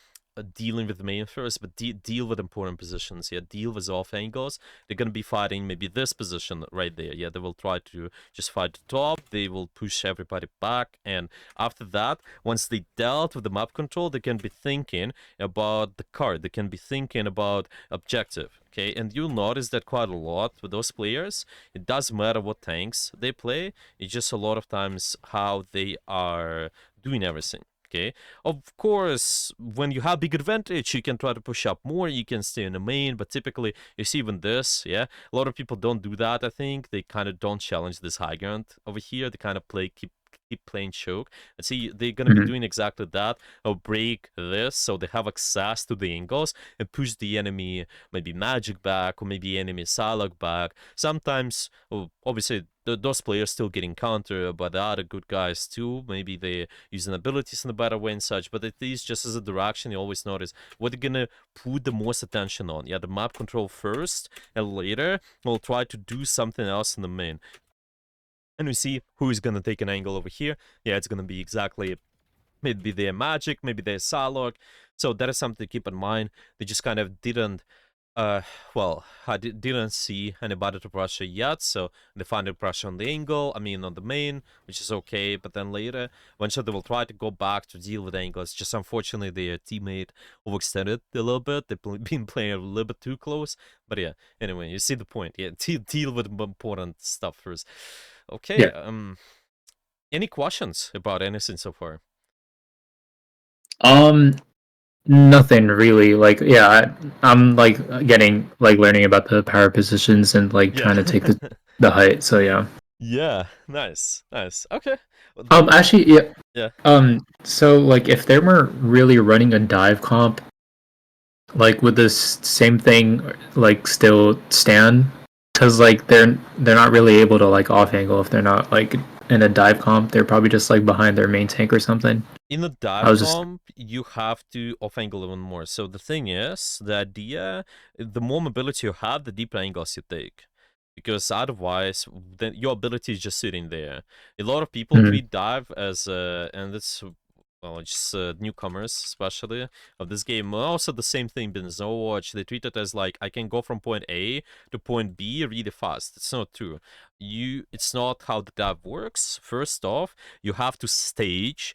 dealing with the main first, but deal with important positions. Yeah, deal with off angles. They're gonna be fighting maybe this position right there. Yeah, they will try to just fight the top. They will push everybody back, and after that, once they dealt with the map control, they can be thinking about the card. They can be thinking about objective. Okay, and you'll notice that quite a lot with those players. It doesn't matter what tanks they play. It's just a lot of times how they are doing everything. Okay, of course, when you have big advantage, you can try to push up more, you can stay in the main, but typically, you see even this, yeah, a lot of people don't do that, I think. They kind of don't challenge this high ground over here. They kind of keep playing choke. And see, they're gonna be Hmm. doing exactly that. Or break this, so they have access to the angles and push the enemy maybe magic back or maybe enemy Psylocke back. Sometimes, well, obviously, those players still getting counter by the other good guys too. Maybe they using abilities in a better way and such, but at least just as a direction, you always notice what they're gonna put the most attention on. Yeah, the map control first, and later we'll try to do something else in the main. And we see who is gonna take an angle over here. Yeah, it's gonna be exactly maybe they're magic, maybe they're Psylocke. So that is something to keep in mind. They just kind of didn't uh, well, I didn't see anybody to pressure yet, so they find the pressure on the angle, I mean on the main, which is okay, but then later, eventually they will try to go back to deal with angles. Just unfortunately, their teammate overextended a little bit. They've been playing a little bit too close, but yeah, anyway, you see the point. Yeah, deal with important stuff first. Okay, Yeah. any questions about anything so far? Um, Nothing really. Like, yeah, I'm like getting like learning about the power positions and like Yeah. trying to take the height. So yeah. Yeah, nice, nice. Okay, well, then, Actually, yeah. yeah. So like, if they were really running a dive comp, like, would this same thing like still stand? Because like they're not really able to like off angle if they're not like in a dive comp. They're probably just like behind their main tank or something. In the I dive was just. comp, you have to off angle even more. So the thing is, the idea, the more mobility you have, the deeper angles you take. Because otherwise, then your ability is just sitting there. A lot of people Mhm. treat dive as, and it's, well, just newcomers, especially of this game. Also, the same thing in Overwatch. They treat it as like I can go from point A to point B really fast. It's not true. It's not how the dive works. First off, you have to stage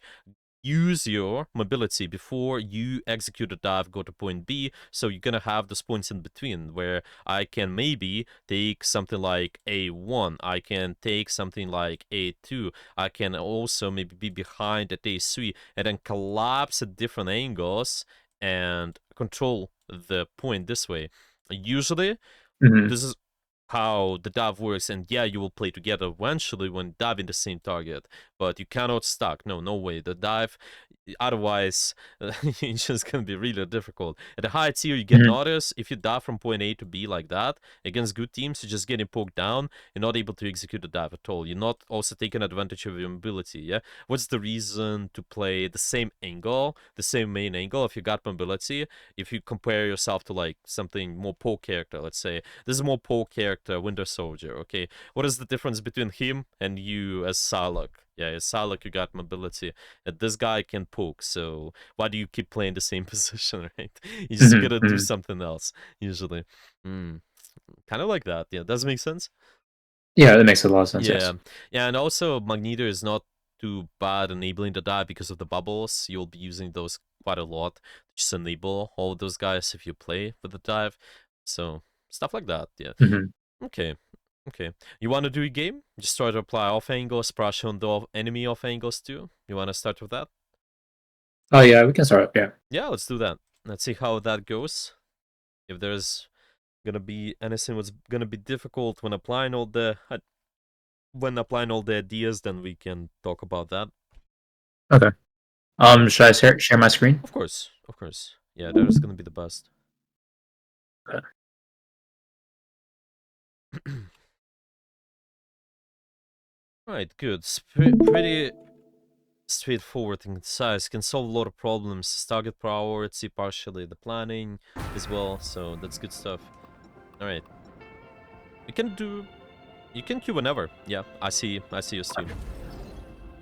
use your mobility before you execute a dive, go to point B. So you're gonna have those points in between where I can maybe take something like A1, I can take something like A2, I can also maybe be behind at A3 and then collapse at different angles and control the point this way. Usually, Mhm. this is how the dive works, and yeah, you will play together eventually when diving the same target, but you cannot stack. No way. The dive, otherwise, it's just gonna be really difficult. At the high tier, you get Mhm. noticed if you dive from point A to B like that against good teams. You're just getting poked down. You're not able to execute the dive at all. You're not also taking advantage of your mobility. Yeah, what's the reason to play the same angle, the same main angle if you got mobility? If you compare yourself to like something more poke character, let's say this is more poke character, Winter Soldier. Okay, what is the difference between him and you as Psylocke? Yeah, as Psylocke, you got mobility. And this guy can poke, so why do you keep playing the same position, right? You just Mhm. gotta do Mhm. something else, usually. Kind of like that. Yeah, does it make sense? Yeah, that makes a lot of sense. Yeah. Yes. Yeah, and also Magneto is not too bad enabling the dive because of the bubbles. You'll be using those quite a lot. Just enable all those guys if you play with the dive. So stuff like that. Yeah. Mhm. Okay. Okay. You want to do a game? Just try to apply off angles, pressure on the enemy off angles too. You want to start with that? Oh yeah, we can start. Yeah. Yeah, let's do that. Let's see how that goes. If there's gonna be anything what's gonna be difficult when applying all the ideas, then we can talk about that. Okay. Should I share my screen? Of course, of course. Yeah, that is gonna be the best. Okay. Right, good. Pretty straightforward in size. Can solve a lot of problems. Target priority, partially the planning as well. So that's good stuff. All right. You can queue whenever. Yeah, I see your stream.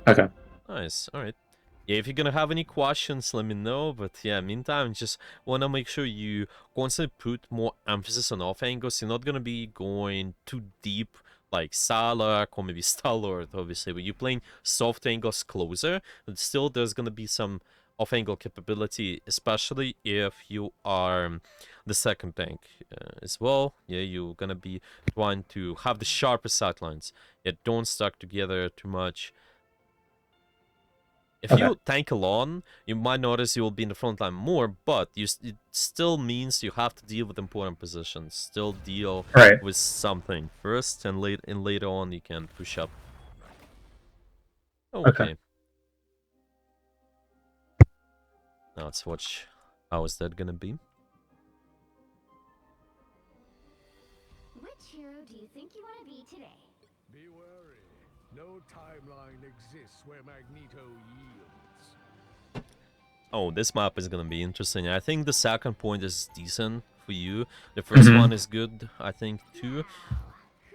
Okay. Nice. All right. Yeah, if you're gonna have any questions, let me know. But yeah, meantime, just wanna make sure you constantly put more emphasis on off angles. You're not gonna be going too deep like Salak or maybe Star-Lord, obviously, but you're playing soft angles closer, but still there's gonna be some off angle capability, especially if you are the second tank as well. Yeah, you're gonna be trying to have the sharpest sightlines. Yeah, don't stuck together too much. If Okay. you tank alone, you might notice you will be in the front line more, but it still means you have to deal with important positions. Still deal Right. with something first, and later on you can push up. Okay. Okay. Now let's watch how is that gonna be. Which hero do you think you want to be today? Be wary. No timeline exists where Magneto yields. Oh, this map is gonna be interesting. I think the second point is decent for you. The first one is good, I think, too.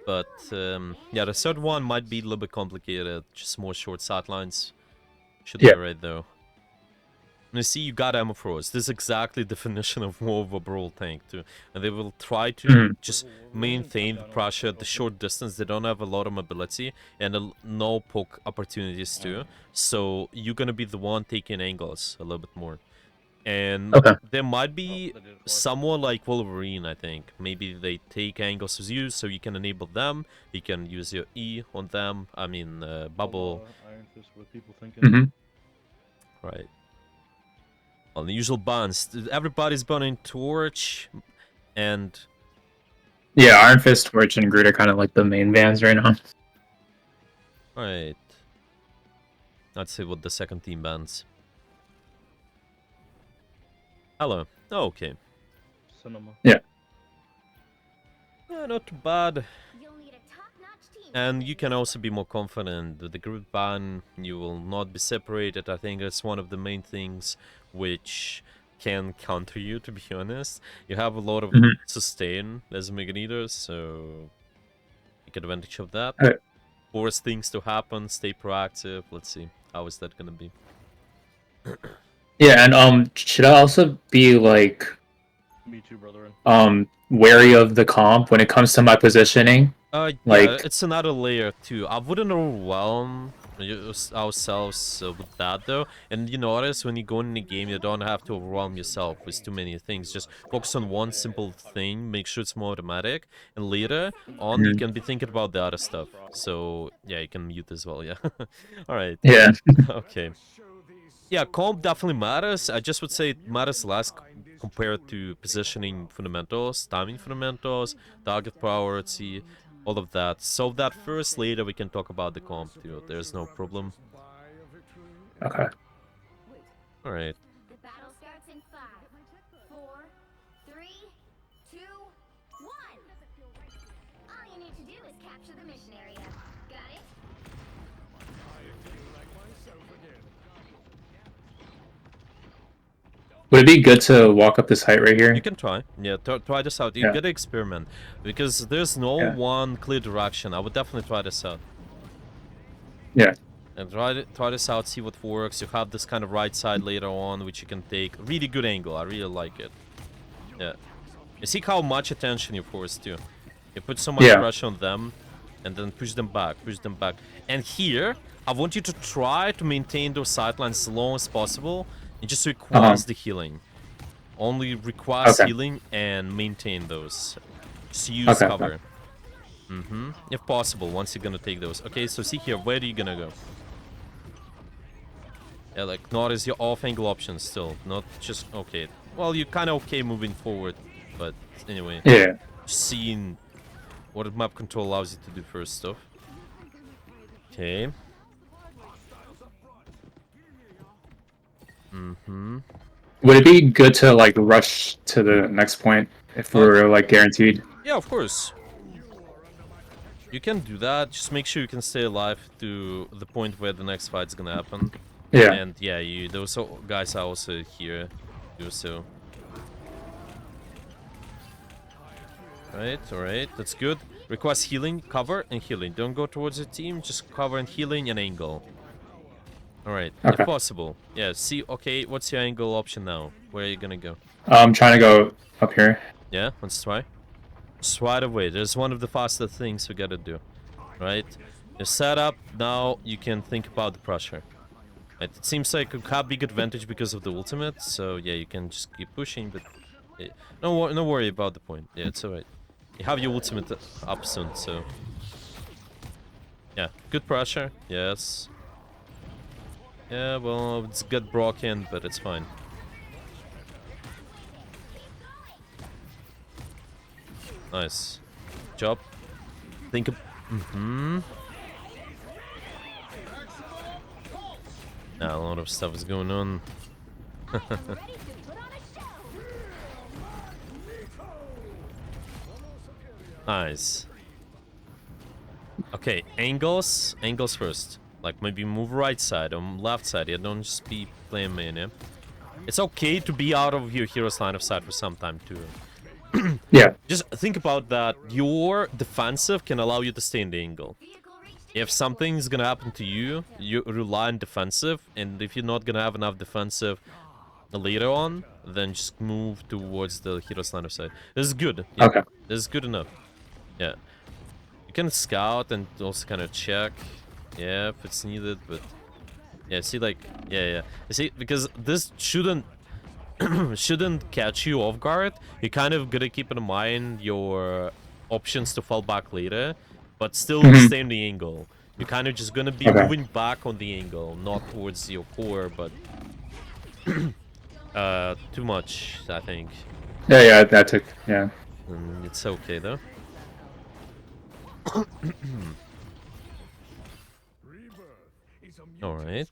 But yeah, the third one might be a little bit complicated. Just more short sightlines. Should be alright though. And you see, you got ammo froze. This is exactly the definition of more of a brawl tank too. And they will try to just maintain the pressure at the short distance. They don't have a lot of mobility and no poke opportunities too. So you're gonna be the one taking angles a little bit more. And there might be someone like Wolverine, I think. Maybe they take angles with you, so you can enable them. You can use your E on them. I mean, bubble. Right. Unusual buns. Everybody's burning torch, and yeah, Iron Fist, Torch, and Groot are kind of like the main bans right now. Right. Let's see what the second team bans. Hello. Oh, okay. Cinema. Yeah. Yeah, not too bad. You'll need a top-notch team. And you can also be more confident with the group ban. You will not be separated. I think that's one of the main things which can counter you, to be honest. You have a lot of sustain as Magneto, so take advantage of that. Force things to happen, stay proactive. Let's see, how is that gonna be? Yeah, and should I also be like Me too, brethren. Wary of the comp when it comes to my positioning? Yeah, it's another layer too. I wouldn't overwhelm ourselves with that though. And you notice when you go in the game, you don't have to overwhelm yourself with too many things. Just focus on one simple thing, make sure it's more automatic, and later on you can be thinking about the other stuff. So yeah, you can mute as well. Yeah. All right. Yeah. Okay. Yeah, comp definitely matters. I just would say it matters less compared to positioning fundamentals, timing fundamentals, target priority, all of that. Solve that first, later we can talk about the comp too. There's no problem. Okay. Alright. The battle starts in 5, 4, 3, 2, 1. All you need to do is capture the mission area. Got it? Would it be good to walk up this height right here? You can try. Yeah, try this out. You gotta experiment. Because there's no one clear direction. I would definitely try this out. Yeah. And try this out, see what works. You have this kind of right side later on, which you can take. Really good angle. I really like it. Yeah. You see how much attention you force too. You put so much pressure on them, and then push them back, And here, I want you to try to maintain those sightlines as long as possible. It just requires the healing. Only requires healing and maintain those. Just use Okay. cover. If possible, once you're gonna take those. Okay, so see here, where are you gonna go? Yeah, like, not as your off-angle option still. Not just... Okay. Well, you're kind of okay moving forward. But anyway. Yeah. Seeing what map control allows you to do first stuff. Okay. Would it be good to like rush to the next point if we're like guaranteed? Yeah, of course. You can do that. Just make sure you can stay alive to the point where the next fight's gonna happen. Yeah. And yeah, those guys are also here. Do so. Alright, that's good. Request healing, cover, and healing. Don't go towards the team, just cover and healing and angle. Alright, Okay. if possible. Yeah, see, okay, what's your angle option now? Where are you gonna go? I'm trying to go up here. Yeah, let's try. Just right away. There's one of the faster things we gotta do. Right? You set up, now you can think about the pressure. Right? It seems like you have big advantage because of the ultimate, so yeah, you can just keep pushing, but yeah, no worry about the point. Yeah, it's alright. You have your ultimate up soon, so... Yeah, good pressure, yes. Yeah, well, it's got broken, but it's fine. Nice. Job. Think of... Yeah, a lot of stuff is going on. Ready to put on a show. Nice. Okay, angles. Angles first. Like, maybe move right side or left side. Yeah, don't just be playing main, yeah? It's okay to be out of your hero's line of sight for some time, too. Yeah. Just think about that. Your defensive can allow you to stay in the angle. If something's gonna happen to you, you rely on defensive, and if you're not gonna have enough defensive later on, then just move towards the hero's line of sight. This is good. Yeah, Okay. this is good enough. Yeah. You can scout and also kind of check, yeah, if it's needed, but... Yeah, see, like... Yeah. You see, because this shouldn't... shouldn't catch you off guard. You kind of gotta keep in mind your options to fall back later, but still stay in the angle. You're kind of just gonna be moving back on the angle, not towards your core, but too much, I think. Yeah, that took, yeah. It's okay though. All right.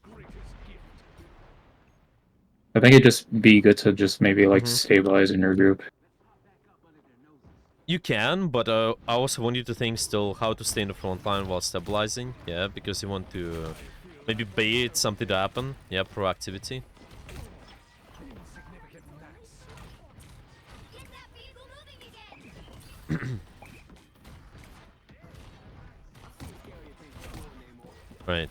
I think it'd just be good to just maybe like stabilize in your group. You can, but I also want you to think still how to stay in the front line while stabilizing. Yeah, because you want to maybe bait something to happen. Yeah, proactivity. Get that vehicle moving again. Right.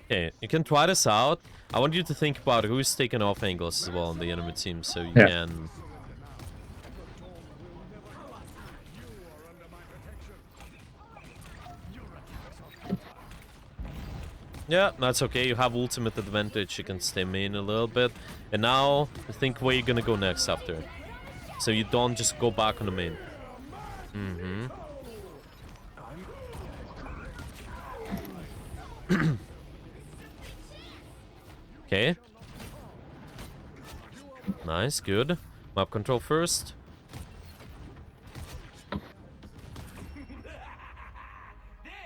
Okay, you can try this out. I want you to think about who's taking off angles as well on the enemy team, so you can... Yeah, that's okay. You have ultimate advantage. You can stay main a little bit. And now, think where you're gonna go next after. So you don't just go back on the main. Okay. Nice, good. Map control first.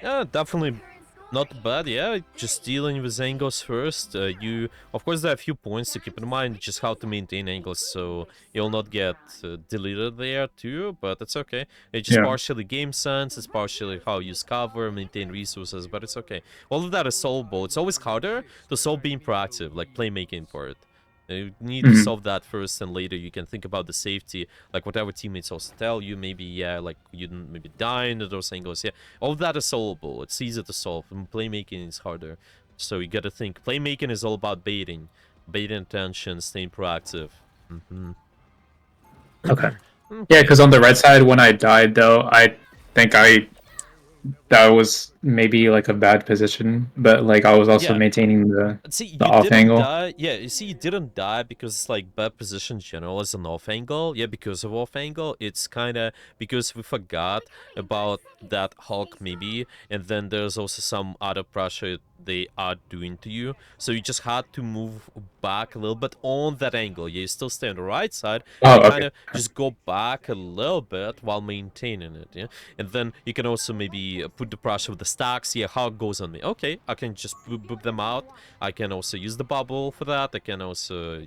Yeah, definitely not bad, yeah. Just dealing with angles first. Of course, there are a few points to keep in mind, just how to maintain angles so you'll not get deleted there too, but it's okay. It's just partially game sense, it's partially how you use cover, maintain resources, but it's okay. All of that is solvable. It's always harder to solve being proactive, like playmaking part. You need to solve that first, and later you can think about the safety, like whatever teammates also tell you, maybe, yeah, like you didn't maybe die into those angles, yeah. All of that is solvable. It's easy to solve, and playmaking is harder. So you gotta think. Playmaking is all about baiting. Baiting attention, staying proactive. Okay. Yeah, because on the red side, when I died, though, I think I that was maybe like a bad position, but like I was also Yeah. maintaining the See, the you off didn't angle. die. Yeah, you see, you didn't die because it's like bad position general as an off angle. Yeah, because of off angle, it's kind of because we forgot about that Hulk maybe, and then there's also some other pressure they are doing to you. So you just had to move back a little bit on that angle. Yeah, you still stay on the right side, and you Oh, kind okay. of just go back a little bit while maintaining it. Yeah, and then you can also maybe put the pressure with the stacks. Yeah, how it goes on me. Okay, I can just boop them out. I can also use the bubble for that. I can also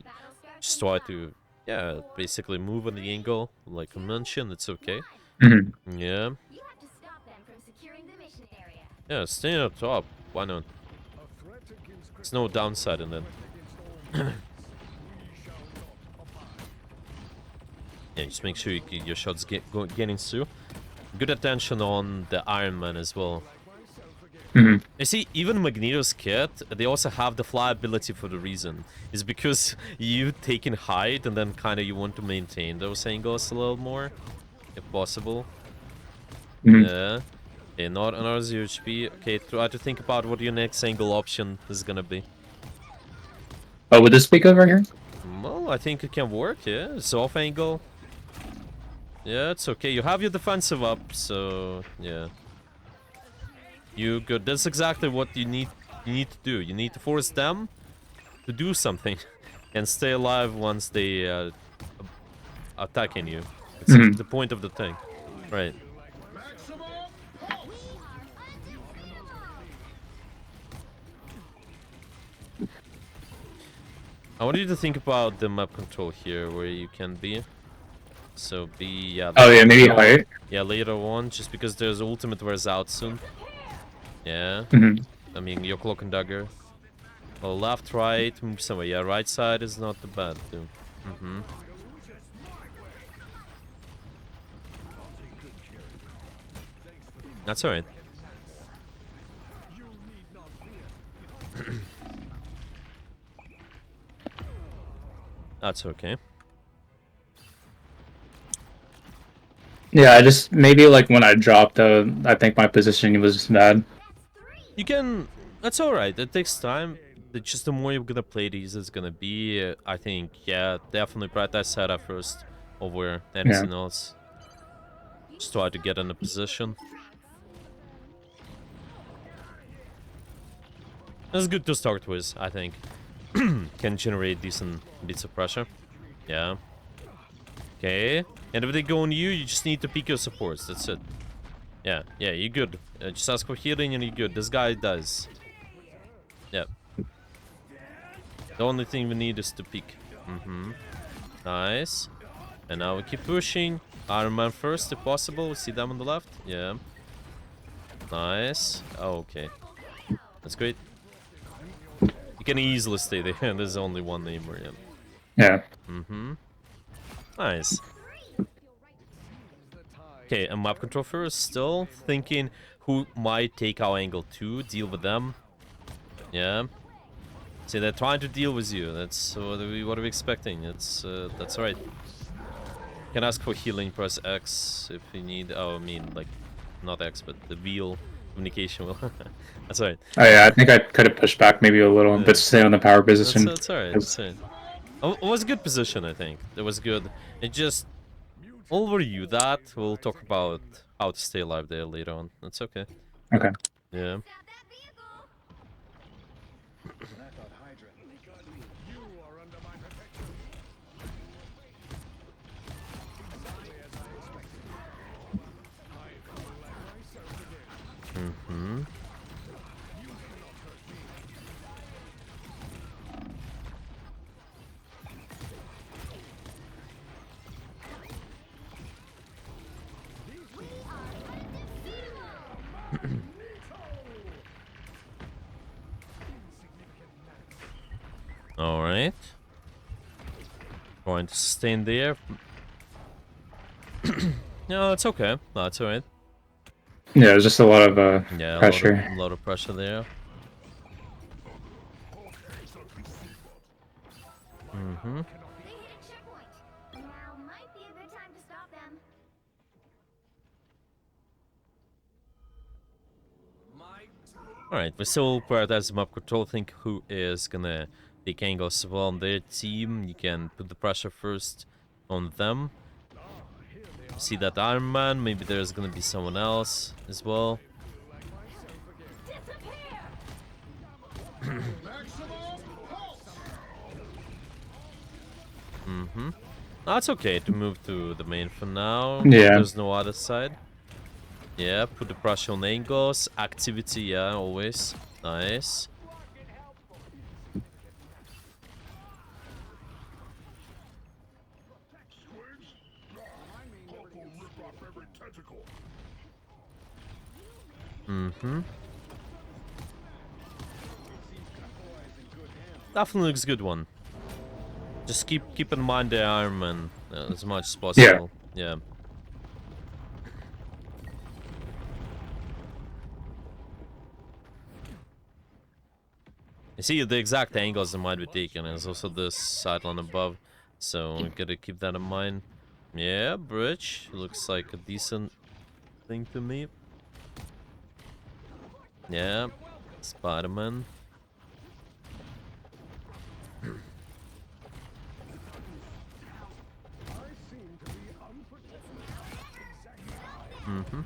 just try to, yeah, basically move on the angle. Like I mentioned, it's okay. Mhm. Yeah. You have to stop them from securing the mission area. Yeah, staying up top. Why not? A threat against There's no downside in that. against all means. We shall not abide. Yeah, just make sure your shots getting through. Good attention on the Iron Man as well. Mhm. You see, even Magneto's kit, they also have the fly ability for the reason. It's because you taking height and then kind of you want to maintain those angles a little more, if possible. Mhm. Yeah. Okay, not another 0 HP. Okay, try to think about what your next angle option is gonna be. Oh, would this be good right here? Well, I think it can work, yeah. It's off angle. Yeah, it's okay. You have your defensive up, so yeah. You good. That's exactly what you need to do. You need to force them to do something and stay alive once they attacking you. It's Mhm. the point of the thing. Right. I want you to think about the map control here, where you can be. So be, yeah, Oh yeah, maybe later on. height. Yeah, later on, just because there's ultimate wears out soon. Yeah. Mhm. I mean, your cloak and dagger. Well, left, right, move somewhere. Yeah, right side is not the bad, too. Mm-hmm. That's alright. That's okay. Yeah, I just maybe like when I dropped, I think my positioning was just bad. You can... That's alright. It takes time. Just the more you're gonna play these, it's gonna be... I think, yeah, definitely prioritize setup first over Yeah. anything else. Just try to get in a position. It's good to start with, I think. Can generate decent bits of pressure. Yeah. Okay. And if they go on you, you just need to pick your supports. That's it. Yeah, yeah, you're good. Just ask for healing and you're good. This guy does. Yep. The only thing we need is to peek. Mm-hmm. Nice. And now we keep pushing. Iron Man first, if possible. We see them on the left. Yeah. Nice. Oh, okay. That's great. You can easily stay there. There's only one namer. Yeah. Yeah. Mm-hmm. Nice. Okay, and map control first. Still thinking who might take our angle too. Deal with them. Yeah. See, they're trying to deal with you. That's what are we expecting. That's right. You can ask for healing. Press X if you need. Oh, I mean, like, not X, but the wheel communication will. That's right. Oh yeah, I think I could have pushed back maybe a little, Yeah. but stay on the power position. That's alright. That's right. Oh, it was a good position, I think. It was good. It just overview that. We'll talk about how to stay alive there later on. That's okay. Okay. Yeah. Stop that vehicle! You are under my protection. Exactly as I expected. I feel like myself again. Mm-hmm. All right. Going to sustain there. No, it's okay. No, it's alright. Yeah, there's just a lot of Yeah, pressure. a lot of pressure there. Mm-hmm. They hit a checkpoint. Now might be a good time to stop them. Alright, we still prioritize map control. Think who is gonna take angles as well on their team. You can put the pressure first on them. See that Iron Man, maybe there's gonna be someone else as well. Mm-hmm. That's okay to move to the main for now. Yeah. There's no other side. Yeah, put the pressure on angles. Activity, yeah, always. Nice. Mm-hmm. Definitely looks good one. Just keep in mind the Iron Man as much as possible. Yeah. You see the exact angles that might be taken. There's also this sideline above, so we gotta keep that in mind. Yeah, bridge looks like a decent thing to me. Yeah, Spider-Man. Mm-hmm.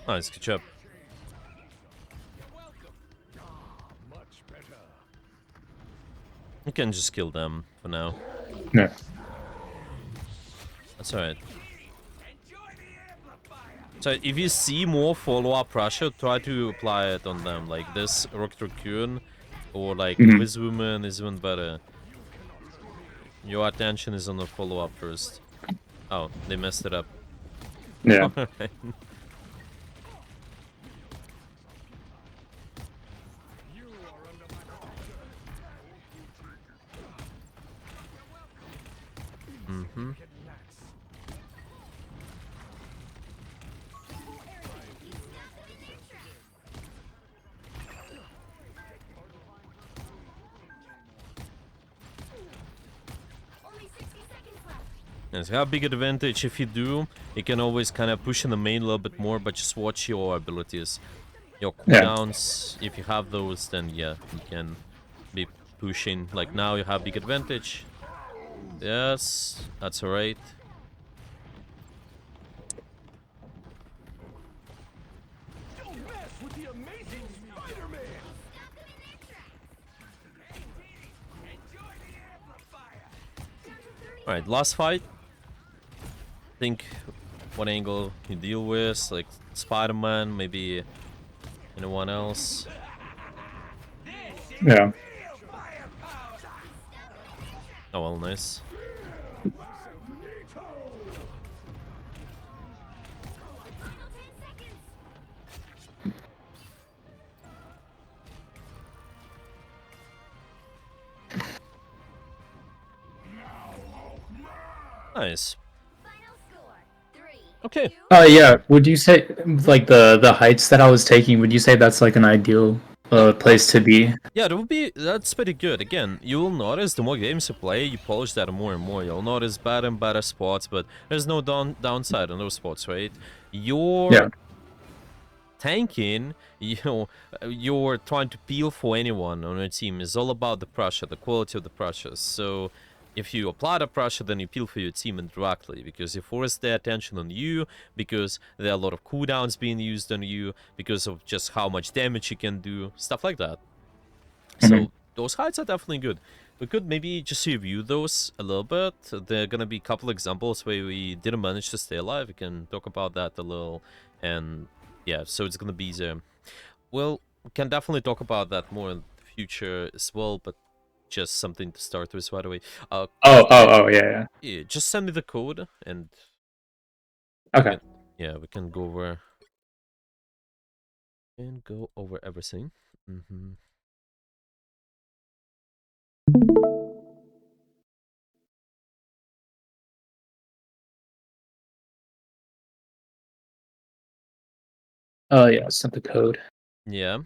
Nice, good job. Much better. You can just kill them for now. Yeah. That's alright. So if you see more follow-up pressure, try to apply it on them. Like this Rocket Raccoon or like Mhm. this woman is even better. Your attention is on the follow-up first. Oh, they messed it up. Yeah. Alright. Mm-hmm. Only 60 seconds left. Yes, you have big advantage if you do. You can always kind of push in the main a little bit more, but just watch your abilities. Your Yeah. cooldowns, if you have those, then yeah, you can be pushing. Like now you have big advantage. Yes, that's alright. Don't mess with the amazing Spider-Man. Alright, last fight. Think what angle you deal with, like Spider-Man, maybe anyone else. Yeah. Oh well, nice. Final 10 seconds. Nice. Final score. 3. Okay. 2. Yeah. Would you say like the heights that I was taking? Would you say that's like an ideal place to be? Yeah, that's pretty good. Again, you will notice the more games you play, you polish that more and more. You'll notice better and better spots, but there's no downside on those spots, right? Your Yeah. tanking, you're trying to peel for anyone on your team is all about the pressure, the quality of the pressure. So if you apply the pressure, then you peel for your team indirectly because you force their attention on you, because there are a lot of cooldowns being used on you, because of just how much damage you can do, stuff like that. Mhm. So those heights are definitely good. We could maybe just review those a little bit. There are gonna be a couple examples where we didn't manage to stay alive. We can talk about that a little, and yeah, so it's gonna be easier. Well, we can definitely talk about that more in the future as well, but just something to start with right away. Oh, yeah, Yeah, just send me the code and yeah. we Okay. can, yeah, we can go over everything. Mm-hmm. Yeah, sent the code. Yeah.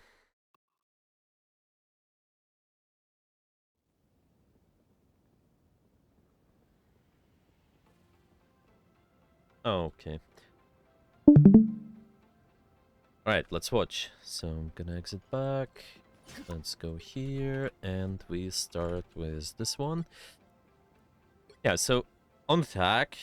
Okay. Alright, let's watch. So I'm gonna exit back. Let's go here, and we start with this one. Yeah, so on attack,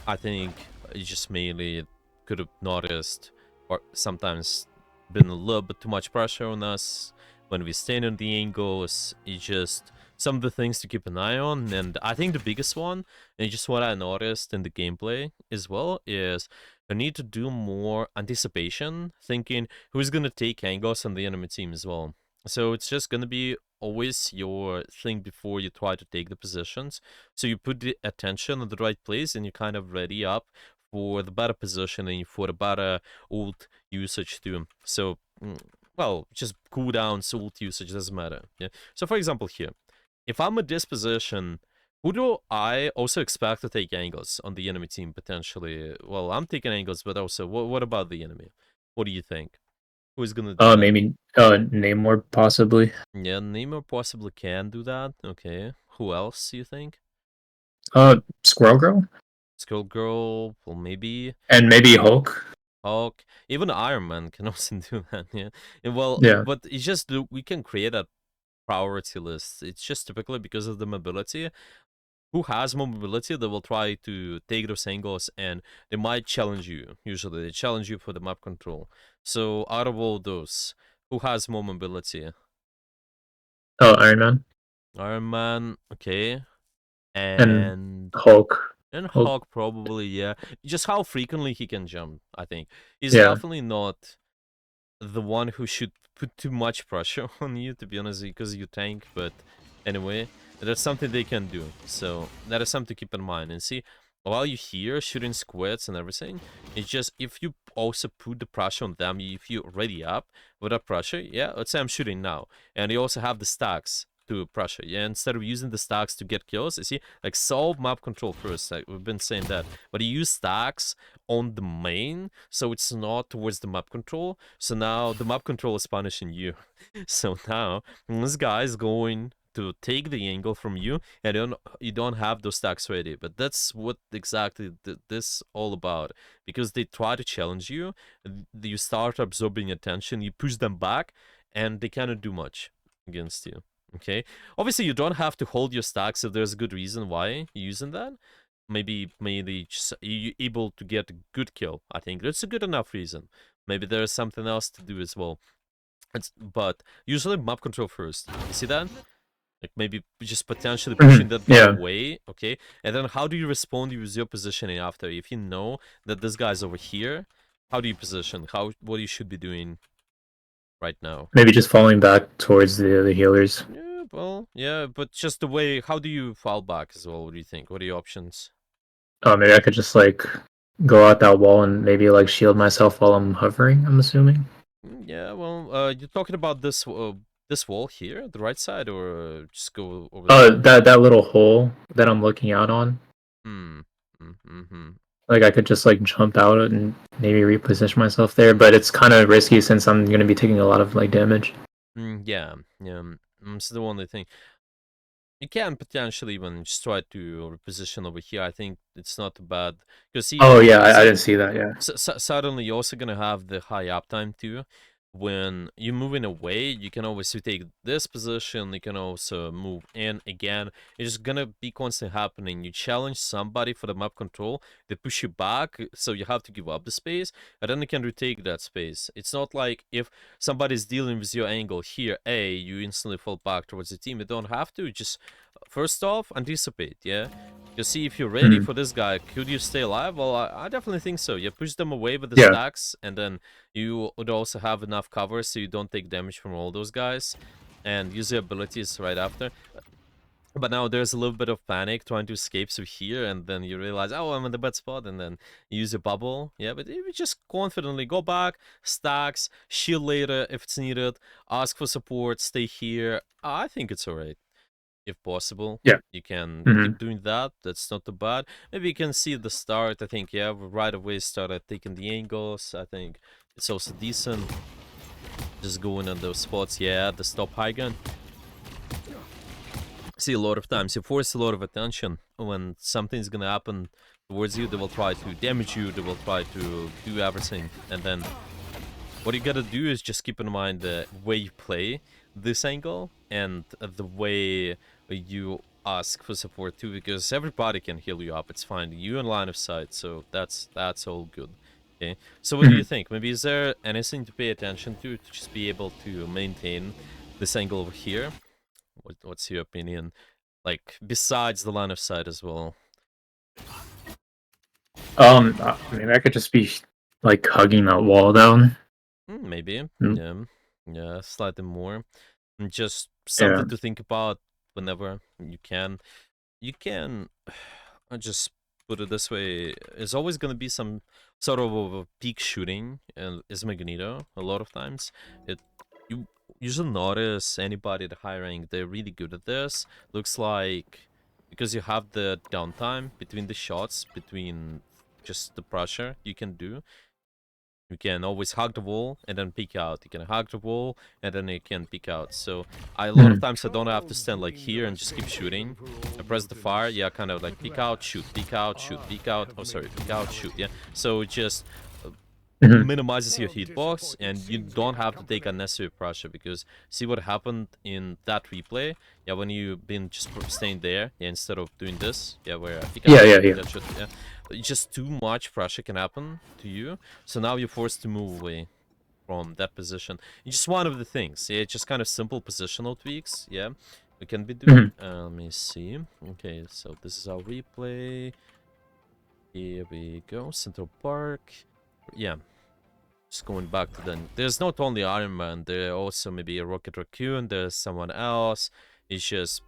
I think you just mainly could have noticed, or sometimes been a little bit too much pressure on us when we stand on the angles. It's just some of the things to keep an eye on, and I think the biggest one, and just what I noticed in the gameplay as well, is I need to do more anticipation, thinking who's gonna take angles on the enemy team as well. So it's just gonna be always your thing before you try to take the positions. So you put the attention in the right place and you're kind of ready up for the better positioning, for the better ult usage too. So, well, just cooldowns, ult usage doesn't matter. Yeah. So for example here, if I'm at this position, who do I also expect to take angles on the enemy team potentially? Well, I'm taking angles, but also, what about the enemy? What do you think? Who's gonna do that? Maybe Namor possibly. Yeah, Nemo possibly can do that. Okay. Who else, you think? Squirrel Girl Skull Girl, well, maybe and maybe Hulk. Hulk, even Iron Man can also do that. Yeah, and well, Yeah. but it's just we can create a priority list. It's just typically because of the mobility. Who has more mobility, they will try to take those angles, and they might challenge you. Usually, they challenge you for the map control. So, out of all those, who has more mobility? Oh, Iron Man Iron Man, okay, and and Hulk. And Hulk. Hawk probably, yeah. Just how frequently he can jump, I think. He's Yeah. definitely not the one who should put too much pressure on you, to be honest, because you tank, but anyway, that's something they can do. So that is something to keep in mind. And see, while you're here shooting squids and everything, it's just if you also put the pressure on them, if you're ready up with that pressure, yeah, let's say I'm shooting now, and you also have the stacks to pressure, yeah, instead of using the stacks to get kills, you see, like solve map control first, like we've been saying that, but you use stacks on the main, so it's not towards the map control. So now the map control is punishing you. So now this guy is going to take the angle from you, and you don't have those stacks ready. But that's what exactly this all about, because they try to challenge you. You start absorbing attention, you push them back, and they cannot do much against you. Okay, obviously you don't have to hold your stacks if there's a good reason why you're using that. Maybe just you able to get a good kill. I think that's a good enough reason. Maybe there's something else to do as well. But usually map control first. You see that? Like maybe just potentially pushing that guy Yeah. away, okay? And then how do you respond with your positioning after? If you know that this guy's over here, how do you position? What you should be doing right now? Maybe just falling back towards the healers. Yeah, well, yeah, but just the way, how do you fall back as well? What do you think? What are your options? Oh, maybe I could just like go out that wall and maybe like shield myself while I'm hovering. I'm assuming. Yeah, well, you're talking about this wall here, the right side, or just go over That little hole that I'm looking out on. Hmm. Mm-hmm. Like I could just like jump out and maybe reposition myself there, but it's kind of risky since I'm gonna be taking a lot of like damage. Yeah, yeah. It's the only thing. You can potentially even just try to reposition over here. I think it's not bad because see, Oh yeah, I didn't see that. Yeah. suddenly you're also gonna have the high uptime too. When you're moving away, you can always take this position. You can also move in again. It's just gonna be constantly happening. You challenge somebody for the map control, they push you back, so you have to give up the space, and then you can retake that space. It's not like if somebody's dealing with your angle here, you instantly fall back towards the team. You don't have to. Just first off, anticipate. Yeah. You see, if you're ready Mhm. for this guy, could you stay alive? Well, I definitely think so. You push them away with the Yeah. stacks, and then you would also have enough cover so you don't take damage from all those guys, and use your abilities right after. But now there's a little bit of panic trying to escape through here, and then you realize, oh, I'm in the bad spot, and then you use your bubble. Yeah, but if you just confidently go back, stacks, shield later if it's needed, ask for support, stay here, I think it's alright. if possible. Yeah. You can Mhm. keep doing that. That's not too bad. Maybe you can see the start. I think, yeah, right away started taking the angles. I think it's also decent. Just going on those spots. Yeah, the stop high gun. See, a lot of times you force a lot of attention. When something's gonna happen towards you, they will try to damage you. They will try to do everything. And then what you gotta do is just keep in mind the way you play this angle and the way you ask for support too, because everybody can heal you up. It's fine. You in line of sight, so that's all good. Okay. So what do you Mhm. think? Maybe is there anything to pay attention to just be able to maintain this angle over here? What's your opinion? Like besides the line of sight as well. Maybe I could just be like hugging that wall down. Maybe. Mm, Yeah. Yeah, slightly more. And just Yeah. something to think about whenever you can. You can I just put it this way, there's always gonna be some sort of a peak shooting and is Magneto a lot of times. It you usually notice anybody at high rank, they're really good at this. Looks like because you have the downtime between the shots, between just the pressure you can do. You can always hug the wall and then peek out. You can hug the wall and then you can peek out. So a lot of Mhm. times I don't have to stand like here and just keep shooting. I press the fire, yeah, kind of like peek out, shoot, peek out, shoot, peek out. Oh, sorry, peek out, shoot, yeah. So it just Mhm. minimizes your hitbox and you don't have to take unnecessary pressure because see what happened in that replay? Yeah, when you've been just staying there, yeah, instead of doing this, yeah, where I peek out, Yeah, yeah, yeah. that should, yeah. Just too much pressure can happen to you, so now you're forced to move away from that position. It's just one of the things. Yeah, it's just kind of simple positional tweaks. Yeah, we can be doing. Mhm. Let me see. Okay, so this is our replay. Here we go. Central Park. Yeah, just going back to then. There's not only Iron Man. There also maybe a Rocket Raccoon. There's someone else. It's just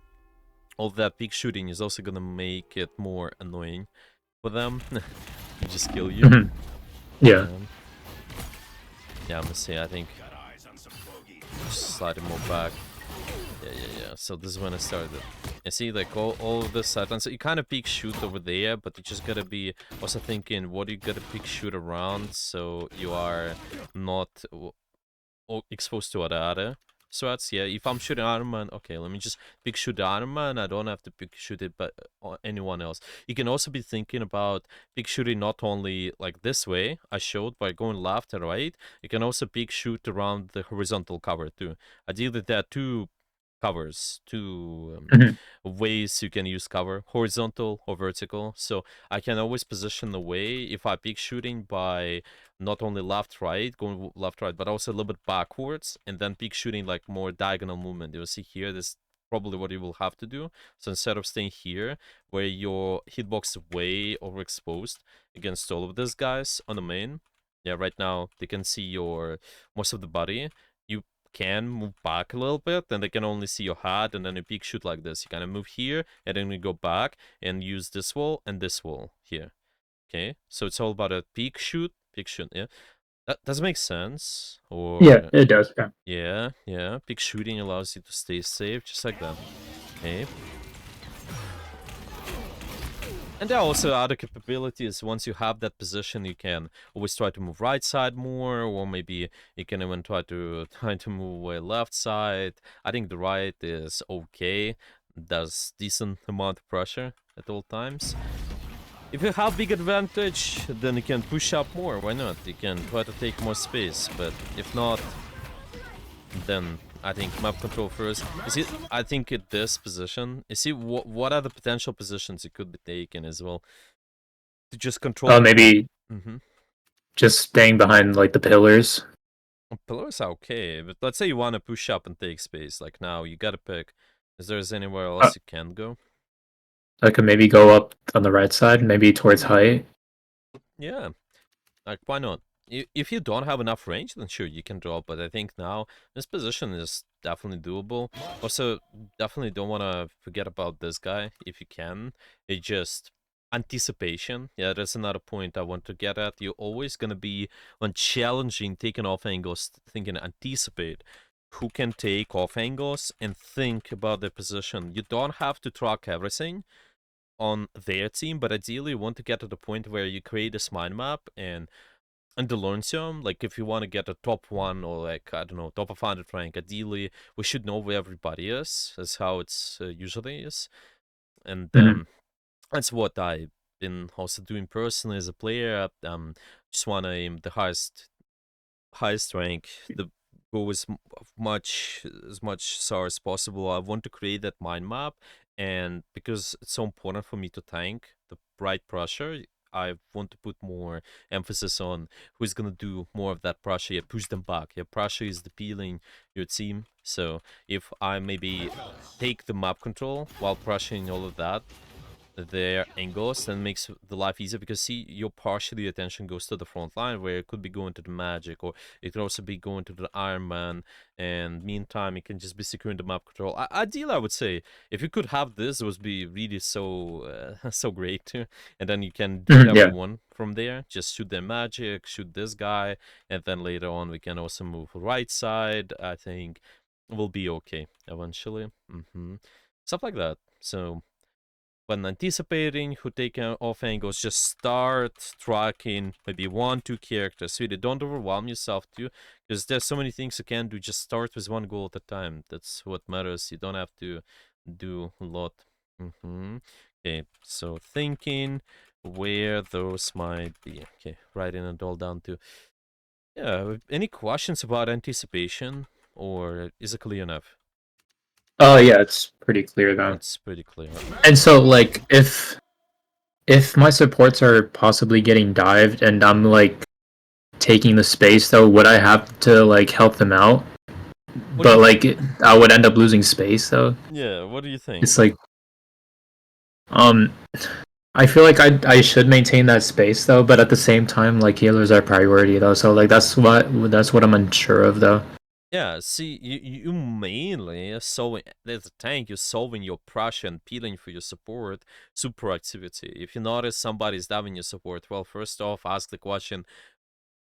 all that peak shooting is also gonna make it more annoying for them. They just kill you. Mhm. Yeah. Yeah, let me see. I think just slide it more back. Yeah. So this is when I started. You see, like all of this side, so you kind of peek shoot over there, but you just gotta be also thinking what you gotta peek shoot around, so you are not exposed to other threats. Yeah, if I'm shooting Iron Man, okay, let me just pick shoot the Iron Man. I don't have to pick shoot it, but anyone else. You can also be thinking about pick shooting not only like this way I showed by going left and right. You can also pick shoot around the horizontal cover too. Ideally, there are two covers, two Mhm. ways you can use cover, horizontal or vertical. So I can always position the way if I pick shooting by not only left right, going left right, but also a little bit backwards, and then peak shooting like more diagonal movement. You'll see here, this probably what you will have to do. So instead of staying here, where your hitbox is way overexposed against all of these guys on the main, yeah, right now they can see your most of the body. You can move back a little bit, and they can only see your head, and then you peak shoot like this. You kind of move here, and then you go back and use this wall and this wall here. Okay, so it's all about a peak shoot, yeah. That does make sense. Yeah, Or it does. Yeah. yeah. Peak shooting allows you to stay safe, just like that. Okay. And there are also other capabilities. Once you have that position, you can always try to move right side more, or maybe you can even try to move away left side. I think the right is okay. Does decent amount of pressure at all times. If you have big advantage, then you can push up more. Why not? You can try to take more space. But if not, then I think map control first. You see, I think at this position, you see what are the potential positions you could be taking as well to just control. Maybe Mm-hmm. just staying behind like the pillars. Pillars are okay, but let's say you want to push up and take space. Like now, you gotta pick. Is there anywhere else you can go? I could maybe go up on the right side, maybe towards height. Yeah. Like, why not? If you don't have enough range, then sure, you can drop. But I think now this position is definitely doable. Also, definitely don't want to forget about this guy if you can. It's just anticipation. Yeah, that's another point I want to get at. You're always going to be on challenging, taking off angles, thinking anticipate who can take off angles and think about their position. You don't have to track everything on their team, but ideally you want to get to the point where you create this mind map and the Launtium, like if you want to get a top 1 or like, I don't know, top of 100 rank, ideally we should know where everybody is. That's how it's usually is. And that's what I've been also doing personally as a player. Just want to aim the highest rank, the go as much SAR as possible. I want to create that mind map, and because it's so important for me to tank the right pressure, I want to put more emphasis on who's gonna do more of that pressure. Yeah, push them back. Yeah, pressure is depeeling your team. So if I maybe take the map control while pressuring all of that, their angles, then makes the life easier, because see, your partially attention goes to the front line, where it could be going to the Magic, or it could also be going to the Iron Man, and meantime it can just be securing the map control. Ideally, I would say if you could have this, it would be really so so great too. And then you can do whatever Yeah. you want from there. Just shoot their Magic, shoot this guy, and then later on we can also move right side. I think we'll be okay eventually. Stuff like that. So when anticipating who take off angles, just start tracking maybe 1-2 characters. Really, don't overwhelm yourself too, because there's so many things you can do. Just start with one goal at a time. That's what matters. You don't have to do a lot. Okay, so thinking where those might be. Okay, writing it all down too. Yeah, any questions about anticipation, or is it clear enough? Oh yeah, it's pretty clear though. It's pretty clear. And so like if my supports are possibly getting dived and I'm like taking the space though, would I have to like help them out? What do But you like think? I would end up losing space though. Yeah, what do you think? It's like um I feel like I should maintain that space though, but at the same time like healers are priority though. So like that's what I'm unsure of though. Yeah, see, you mainly are solving, as a tank, you're solving your pressure and peeling for your support super activity. If you notice somebody's diving your support, well, first off, ask the question,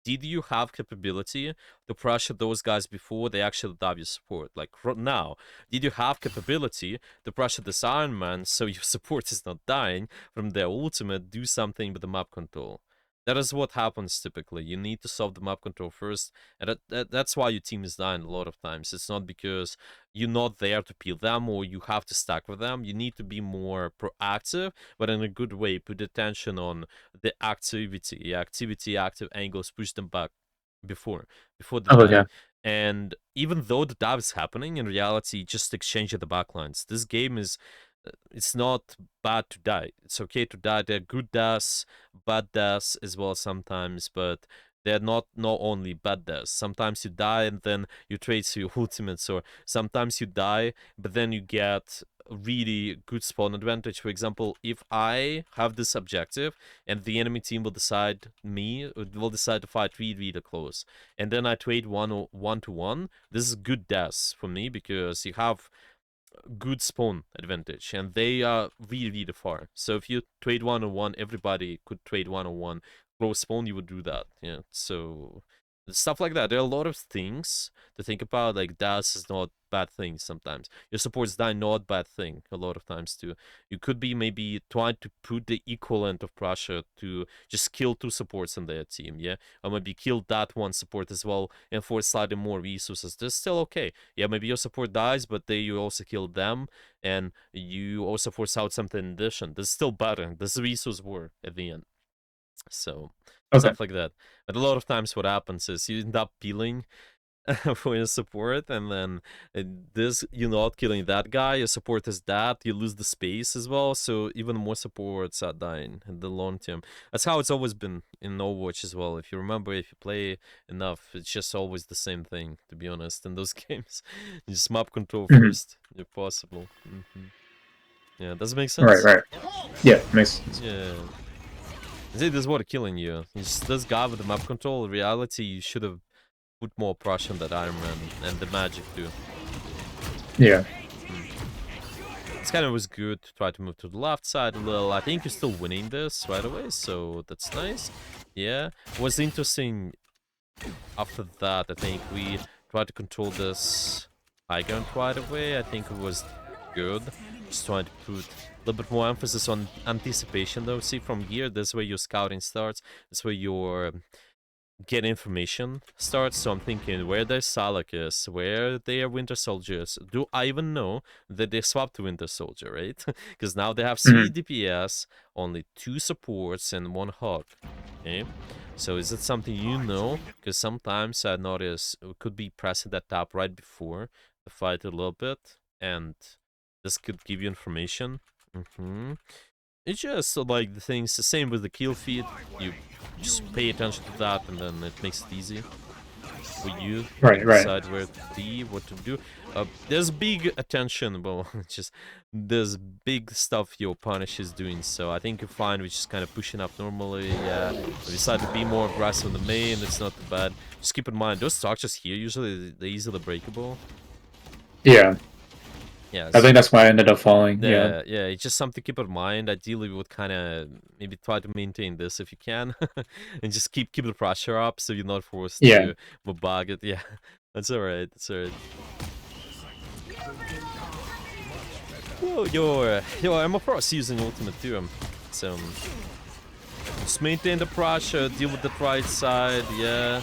did you have capability to pressure those guys before they actually dive your support? Like now, did you have capability to pressure this Iron Man so your support is not dying from their ultimate, do something with the map control? That is what happens typically. You need to solve the map control first, and that's why your team is dying a lot of times. It's not because you're not there to peel them or you have to stack with them. You need to be more proactive, but in a good way. Put attention on the activity, active angles, push them back before the Oh dive. yeah. And even though the dive is happening, in reality, just exchange at the backlines. This game is it's not bad to die. It's okay to die. There are good deaths, bad deaths as well sometimes, but they're not only bad deaths. Sometimes you die and then you trade to your ultimates, or sometimes you die but then you get a really good spawn advantage. For example, if I have this objective and the enemy team will decide to fight really close, and then I trade 1-1, this is good deaths for me because you have good spawn advantage and they are really far. So if you trade 1-on-1, everybody could trade 1-on-1 close spawn, you would do that. Yeah, so stuff like that. There are a lot of things to think about. Like dash is not bad thing sometimes. Your supports die, not bad thing a lot of times too. You could be maybe trying to put the equivalent of pressure to just kill 2 supports in their team, yeah, or maybe kill that one support as well and force slightly more resources. That's still okay. Yeah, maybe your support dies, but then you also kill them and you also force out something in addition. That's still better. This resource war at the end. So Okay. stuff like that. But a lot of times what happens is you end up peeling for your support, and then you're not killing that guy, your support is that, you lose the space as well, so even more supports are dying in the long term. That's how it's always been in Overwatch as well. If you remember, if you play enough, it's just always the same thing, to be honest, in those games. You just map control first, if possible. Yeah, does it make sense? Right. Yeah, makes sense. Yeah. See, this is what killing you. It's this guy with the map control. In reality, you should have put more pressure on that Iron Man and the Magic too. Yeah. It's kind of was good to try to move to the left side a little. I think you're still winning this right away, so that's nice. Yeah, was interesting after that. I think we try to control this high ground right away. I think it was good. Just trying to put a little bit more emphasis on anticipation though. See, from here, this is where your scouting starts. This is where your get information starts. So I'm thinking where their Salak is, where their Winter Soldiers. Do I even know that they swapped to Winter Soldier, right? Because now they have 3 DPS, only 2 supports, and 1 hog. Okay. So is it something you know? Because sometimes I notice we could be pressing that tab right before the fight a little bit, and this could give you information. It's just like the things, the same with the kill feed. You just pay attention to that, and then it makes it easy for you Right, to right. decide where to be, what to do. There's big attention, well, just there's big stuff your punish is doing. So I think you're fine with just kind of pushing up normally. Yeah, if you decide to be more aggressive in the main, it's not too bad. Just keep in mind those structures here usually they're easily breakable. Yeah, Yeah, I think that's why I ended up falling. Yeah, yeah, it's just something to keep in mind. Ideally, we would kind of maybe try to maintain this if you can, and just keep the pressure up so you're not forced yeah. to bug it. Yeah, that's alright. That's alright. Yo, I'm of course using ultimate too. So just maintain the pressure, deal with the right side. Yeah,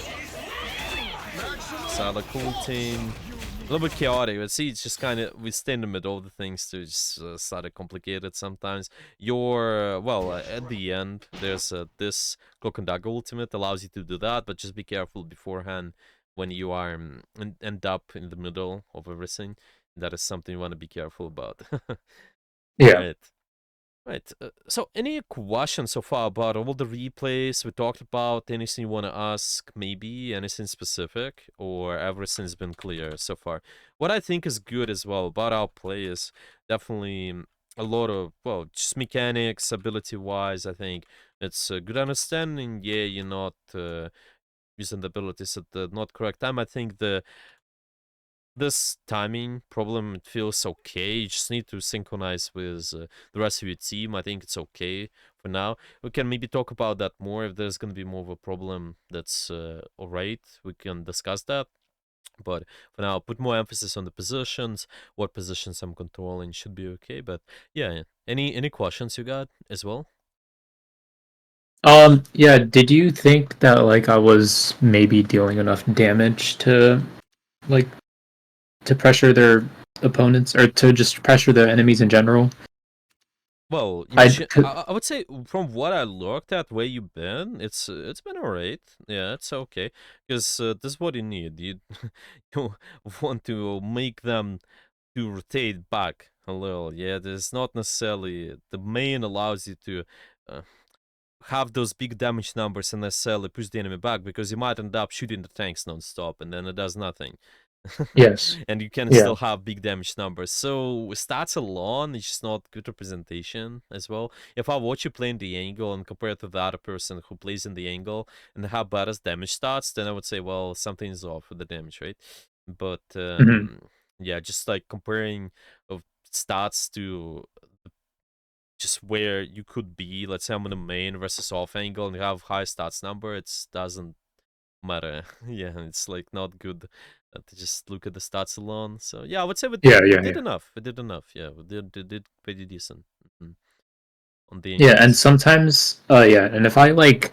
Sala cool team. A little bit chaotic, but see, it's just kind of, we stay in the middle of the things to just start to complicate it sometimes. Well, at the end, there's this Cloak and Dagger ultimate allows you to do that, but just be careful beforehand when you are end up in the middle of everything. That is something you want to be careful about. Yeah. Right. Right. So, any questions so far about all the replays we talked about? Anything you want to ask? Maybe anything specific, or everything's been clear so far? What I think is good as well about our play is definitely a lot of, well, just mechanics, ability-wise. I think it's a good understanding. Yeah, you're not using the abilities at the not correct time. I think this timing problem, it feels okay. You just need to synchronize with the rest of your team. I think it's okay for now. We can maybe talk about that more if there's going to be more of a problem. That's alright. We can discuss that. But for now, put more emphasis on the positions. What positions I'm controlling should be okay. But yeah, any questions you got as well? Yeah, did you think that like I was maybe dealing enough damage to like to pressure their opponents or to just pressure their enemies in general? Well, I I would say from what I looked at where you've been, it's been alright. Yeah, it's okay. Because this is what you need. You want to make them to rotate back a little. Yeah, there's not necessarily the main allows you to uh, have those big damage numbers and necessarily push the enemy back because you might end up shooting the tanks non-stop and then it does nothing. yes. And you can Yeah. still have big damage numbers. So stats alone is just not good representation as well. If I watch you play in the angle and compare it to the other person who plays in the angle and have better damage stats, then I would say, well, something is off with the damage, right? But Mhm. yeah, just like comparing of stats to just where you could be. Let's say I'm in the main versus off angle and you have high stats number. It doesn't matter. Yeah, it's like not good to just look at the stats alone. So yeah, I would say we Yeah, we yeah, did yeah. enough. We did enough. Yeah, we did pretty decent on the Yeah, and angles. sometimes yeah, and if I like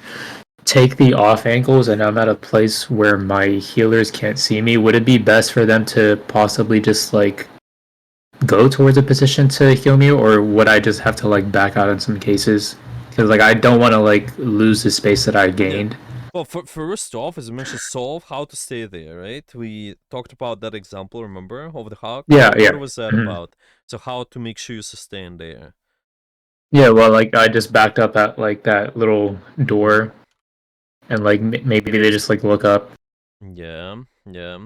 take the off angles and I'm at a place where my healers can't see me, would it be best for them to possibly just like go towards a position to heal me, or would I just have to like back out in some cases? Because like I don't want to like lose the space that I Yeah. gained. Well, first off, as I mentioned, solve how to stay there, right? We talked about that example, remember, of the hawk? Yeah, yeah. What was that Mhm. about? So how to make sure you sustain there. Yeah, well, like I just backed up at like that little door, and like maybe they just like look up, Yeah, yeah.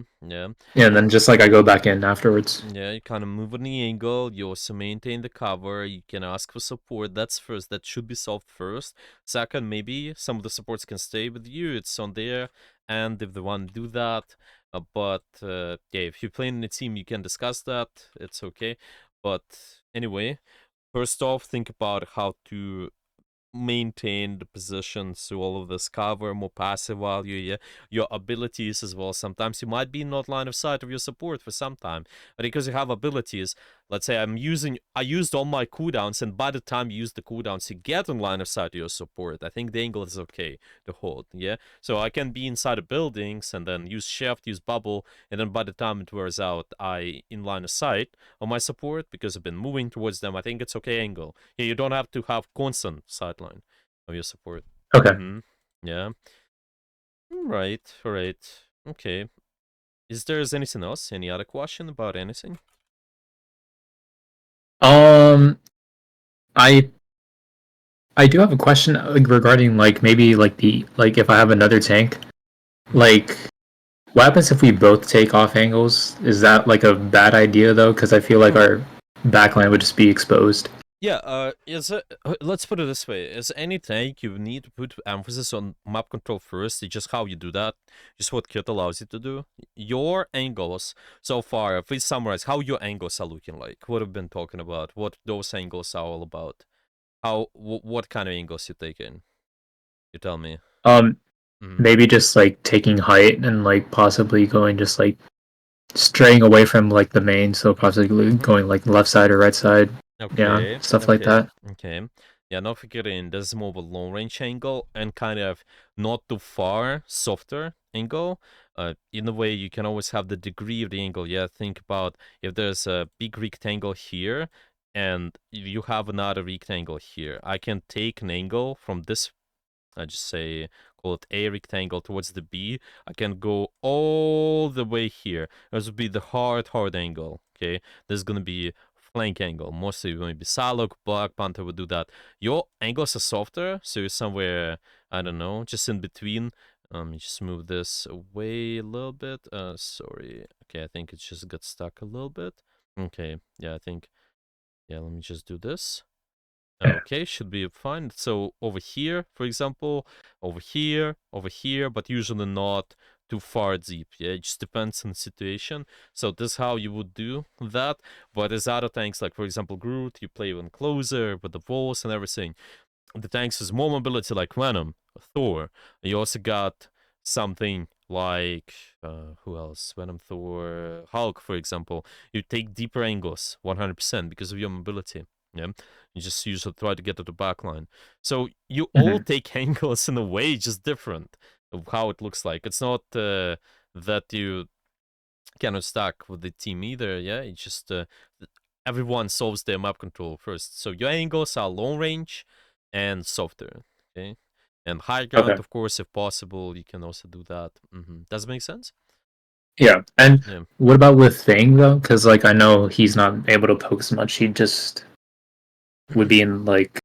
and then just like I go back in afterwards. Yeah, you kind of move on the angle. You also maintain the cover. You can ask for support. That's first. That should be solved first. Second, maybe some of the supports can stay with you. It's on there. And if they want to do that. Yeah, if you're playing in a team, you can discuss that. It's okay. But anyway, first off, think about how to maintain the position through all of this cover, more passive value, yeah, your abilities as well. Sometimes you might be not line of sight of your support for some time, but because you have abilities, let's say I used all my cooldowns, and by the time you use the cooldowns, you get in line of sight of your support. I think the angle is okay to hold, yeah. So I can be inside of buildings and then use shift, use bubble, and then by the time it wears out, I in line of sight of my support because I've been moving towards them. I think it's okay angle. Yeah, you don't have to have constant sideline of your support. Okay. Mm-hmm. Yeah. Right. All right. Okay. Is there anything else? Any other question about anything? I I do have a question regarding like maybe like the like if I have another tank, like what happens if we both take off angles? Is that like a bad idea though? Because I feel like our backline would just be exposed. Yeah, let's put it this way. As any tank, you need to put emphasis on map control first. It's just how you do that. Just what Kit allows you to do. Your angles, so far, please summarize how your angles are looking like. What we've been talking about. What those angles are all about. What kind of angles you taking? You tell me. Maybe just like taking height and like possibly going just like straying away from like the main, so possibly going like left side or right side. Okay, Yeah, stuff like that. okay. Yeah, now figuring there's more of a long range angle and kind of not too far, softer angle. In a way, you can always have the degree of the angle. Yeah, think about if there's a big rectangle here and you have another rectangle here. I can take an angle from this, I just say, call it A rectangle towards the B. I can go all the way here. This would be the hard angle, okay? This is going to be flank angle. Mostly going to be Salok, Black Panther would do that. Your angles are softer, so you're somewhere, I don't know, just in between. Just move this away a little bit. Sorry. Okay, I think it just got stuck a little bit. Okay, yeah, I think, yeah, let me just do this. Okay, should be fine. So over here, for example, over here, but usually not too far deep. Yeah, it just depends on the situation. So this is how you would do that. But there's other tanks, like for example Groot, you play even closer with the walls and everything. The tanks has more mobility like Venom, Thor. You also got something like who else? Venom, Thor, Hulk, for example. You take deeper angles, 100% because of your mobility. Yeah, you just usually try to get to the back line. So you all take angles in a way, just different of how it looks like. It's not that you cannot stack with the team either. Yeah, it's just everyone solves their map control first. So your angles are long range and softer. Okay, and high ground, Okay. of course, if possible, you can also do that. Does it make sense? Yeah, and Yeah. what about with Thing though? Because like I know he's not able to poke as much. He just would be in like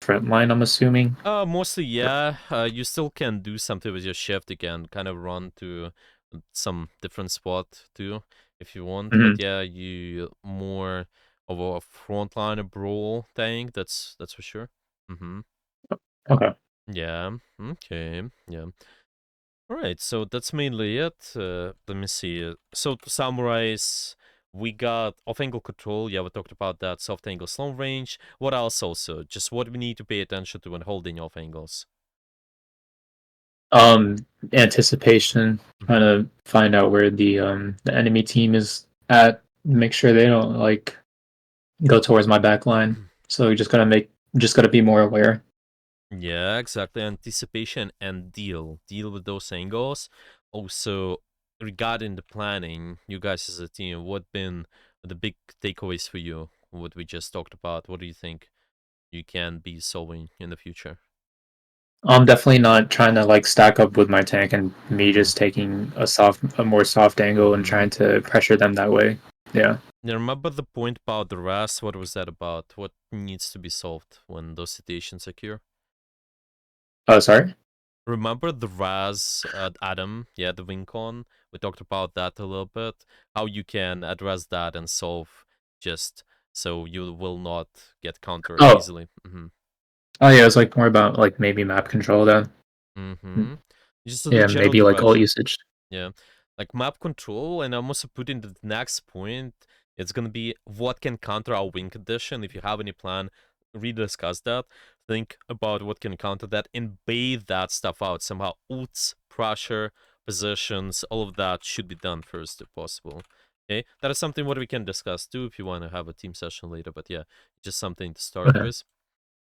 front line. I'm assuming. Mostly, yeah. You still can do something with your shift. You can kind of run to some different spot too, if you want. But yeah, you more of a frontline brawl tank. That's for sure. Okay. Yeah. Okay. Yeah. All right. So that's mainly it. Let me see. So to summarize, we got off angle control. Yeah, we talked about that. Soft angle, slow range. What else? Also, just what we need to pay attention to when holding off angles. Anticipation, trying to find out where the enemy team is at, make sure they don't like go towards my back line. So you just gotta be more aware. Yeah, exactly. Anticipation and deal with those angles. Also, regarding the planning, you guys as a team, what been the big takeaways for you? What we just talked about. What do you think you can be solving in the future? I'm definitely not trying to like stack up with my tank and me Mhm. just taking a more soft angle and trying to pressure them that way. Yeah. Now, remember the point about the RAS? What was that about? What needs to be solved when those situations occur? Oh, sorry. Remember the RAS Adam? Yeah, the Wincon. We talked about that a little bit. How you can address that and solve just so you will not get countered Oh, easily. oh yeah. It's like more about like maybe map control then. Just the Yeah, general maybe like ult direction. usage. Yeah, like map control, and I'm also putting the next point. It's gonna be what can counter our win condition. If you have any plan, rediscuss that. think about what can counter that and bathe that stuff out somehow. Ults, pressure, positions, all of that should be done first if possible. Okay, that is something what we can discuss too if you want to have a team session later. But yeah, just something to start Okay. with.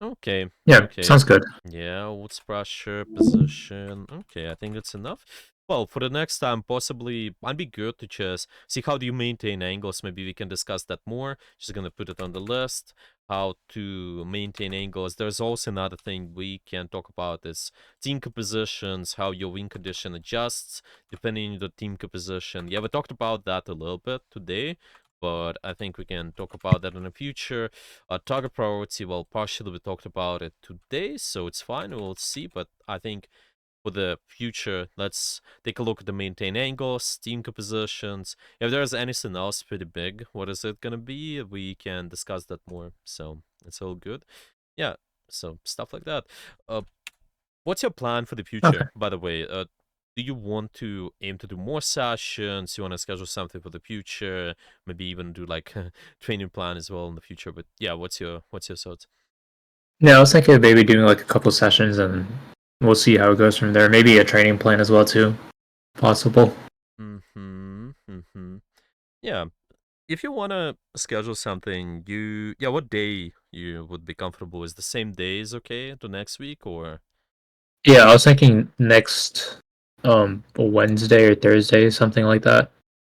Okay. Yeah, Okay. sounds good. Yeah, ults, pressure, position. Okay, I think that's enough. Well, for the next time, possibly might be good to just see how do you maintain angles. Maybe we can discuss that more. Just gonna put it on the list. How to maintain angles. There's also another thing we can talk about is team compositions, how your win condition adjusts depending on the team composition. Yeah, we talked about that a little bit today, but I think we can talk about that in the future. Target priority, well, partially we talked about it today, so it's fine. We'll see, but I think for the future, let's take a look at the maintain angles, team compositions. If there's anything else pretty big, what is it gonna be? We can discuss that more. So it's all good. Yeah. So stuff like that. What's your plan for the Okay. future? By the way, do you want to aim to do more sessions? You want to schedule something for the future? Maybe even do like a training plan as well in the future. But yeah, what's your thoughts? Yeah, I was thinking of maybe doing like a couple sessions and we'll see how it goes from there. Maybe a training plan as well too. Possible. Yeah. If you wanna schedule something, what day you would be comfortable? Is the same day is okay to next week or? Yeah, I was thinking next Wednesday or Thursday, something like that.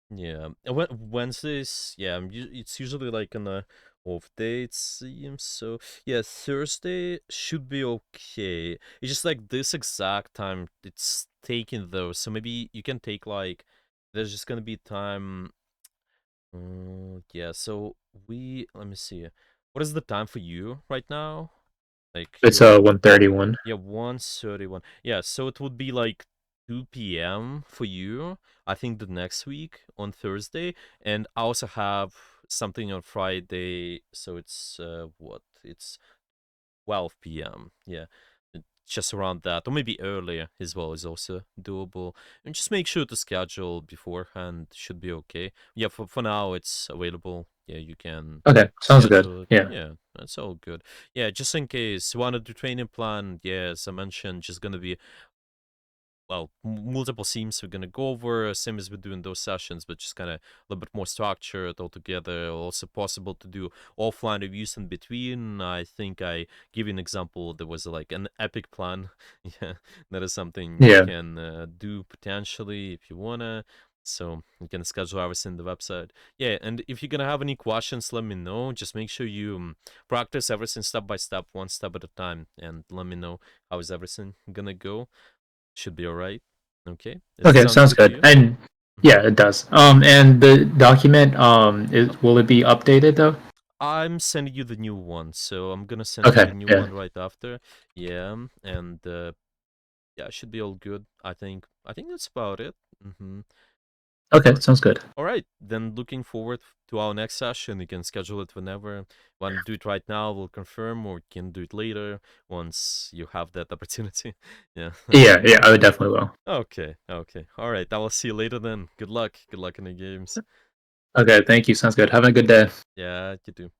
Yeah, Wednesdays. Yeah, it's usually like on a off day. It seems so. Yeah, Thursday should be okay. It's just like this exact time it's taking though. So maybe you can take like. There's just gonna be time. Yeah. So let me see. What is the time for you right now? Like It's you're 1:31. yeah, 1:31. Yeah, so it would be like 2 p.m. for you, I think the next week on Thursday. And I also have something on Friday, so it's what? It's 12 p.m. Yeah. Just around that, or maybe earlier as well is also doable. And just make sure to schedule beforehand, should be okay. Yeah, for now it's available. Yeah, you can Okay, sounds good. schedule it. Yeah. Yeah, that's all good. Yeah, just in case you want to do training plan, yeah, as I mentioned, just gonna be well, multiple themes we're gonna go over, same as we do in those sessions, but just kind of a little bit more structured altogether. Also possible to do offline reviews in between. I think I give you an example. There was like an epic plan. Yeah, that is something you Yeah. can do potentially if you wanna. So you can schedule everything in the website. Yeah, and if you're gonna have any questions, let me know. Just make sure you practice everything step by step, one step at a time, and let me know how is everything gonna go. Should be all right. Okay. Does it Okay, sound sounds good to good. you? And Mhm. yeah, it does. And the document, will it be updated though? I'm sending you the new one, so I'm gonna send you Okay, the new yeah. one right after. Yeah, and yeah, it should be all good. I think. I think that's about it. Okay, All sounds good. all right. Then looking forward to our next session. You can schedule it whenever. Want to do it right now? We'll confirm, or you can do it later once you have that opportunity. Yeah. Yeah, yeah, I would definitely will. Okay. Okay. All right. I will see you later then. Good luck. Good luck in the games. Okay, thank you. Sounds good. Have a good day. Yeah. You too.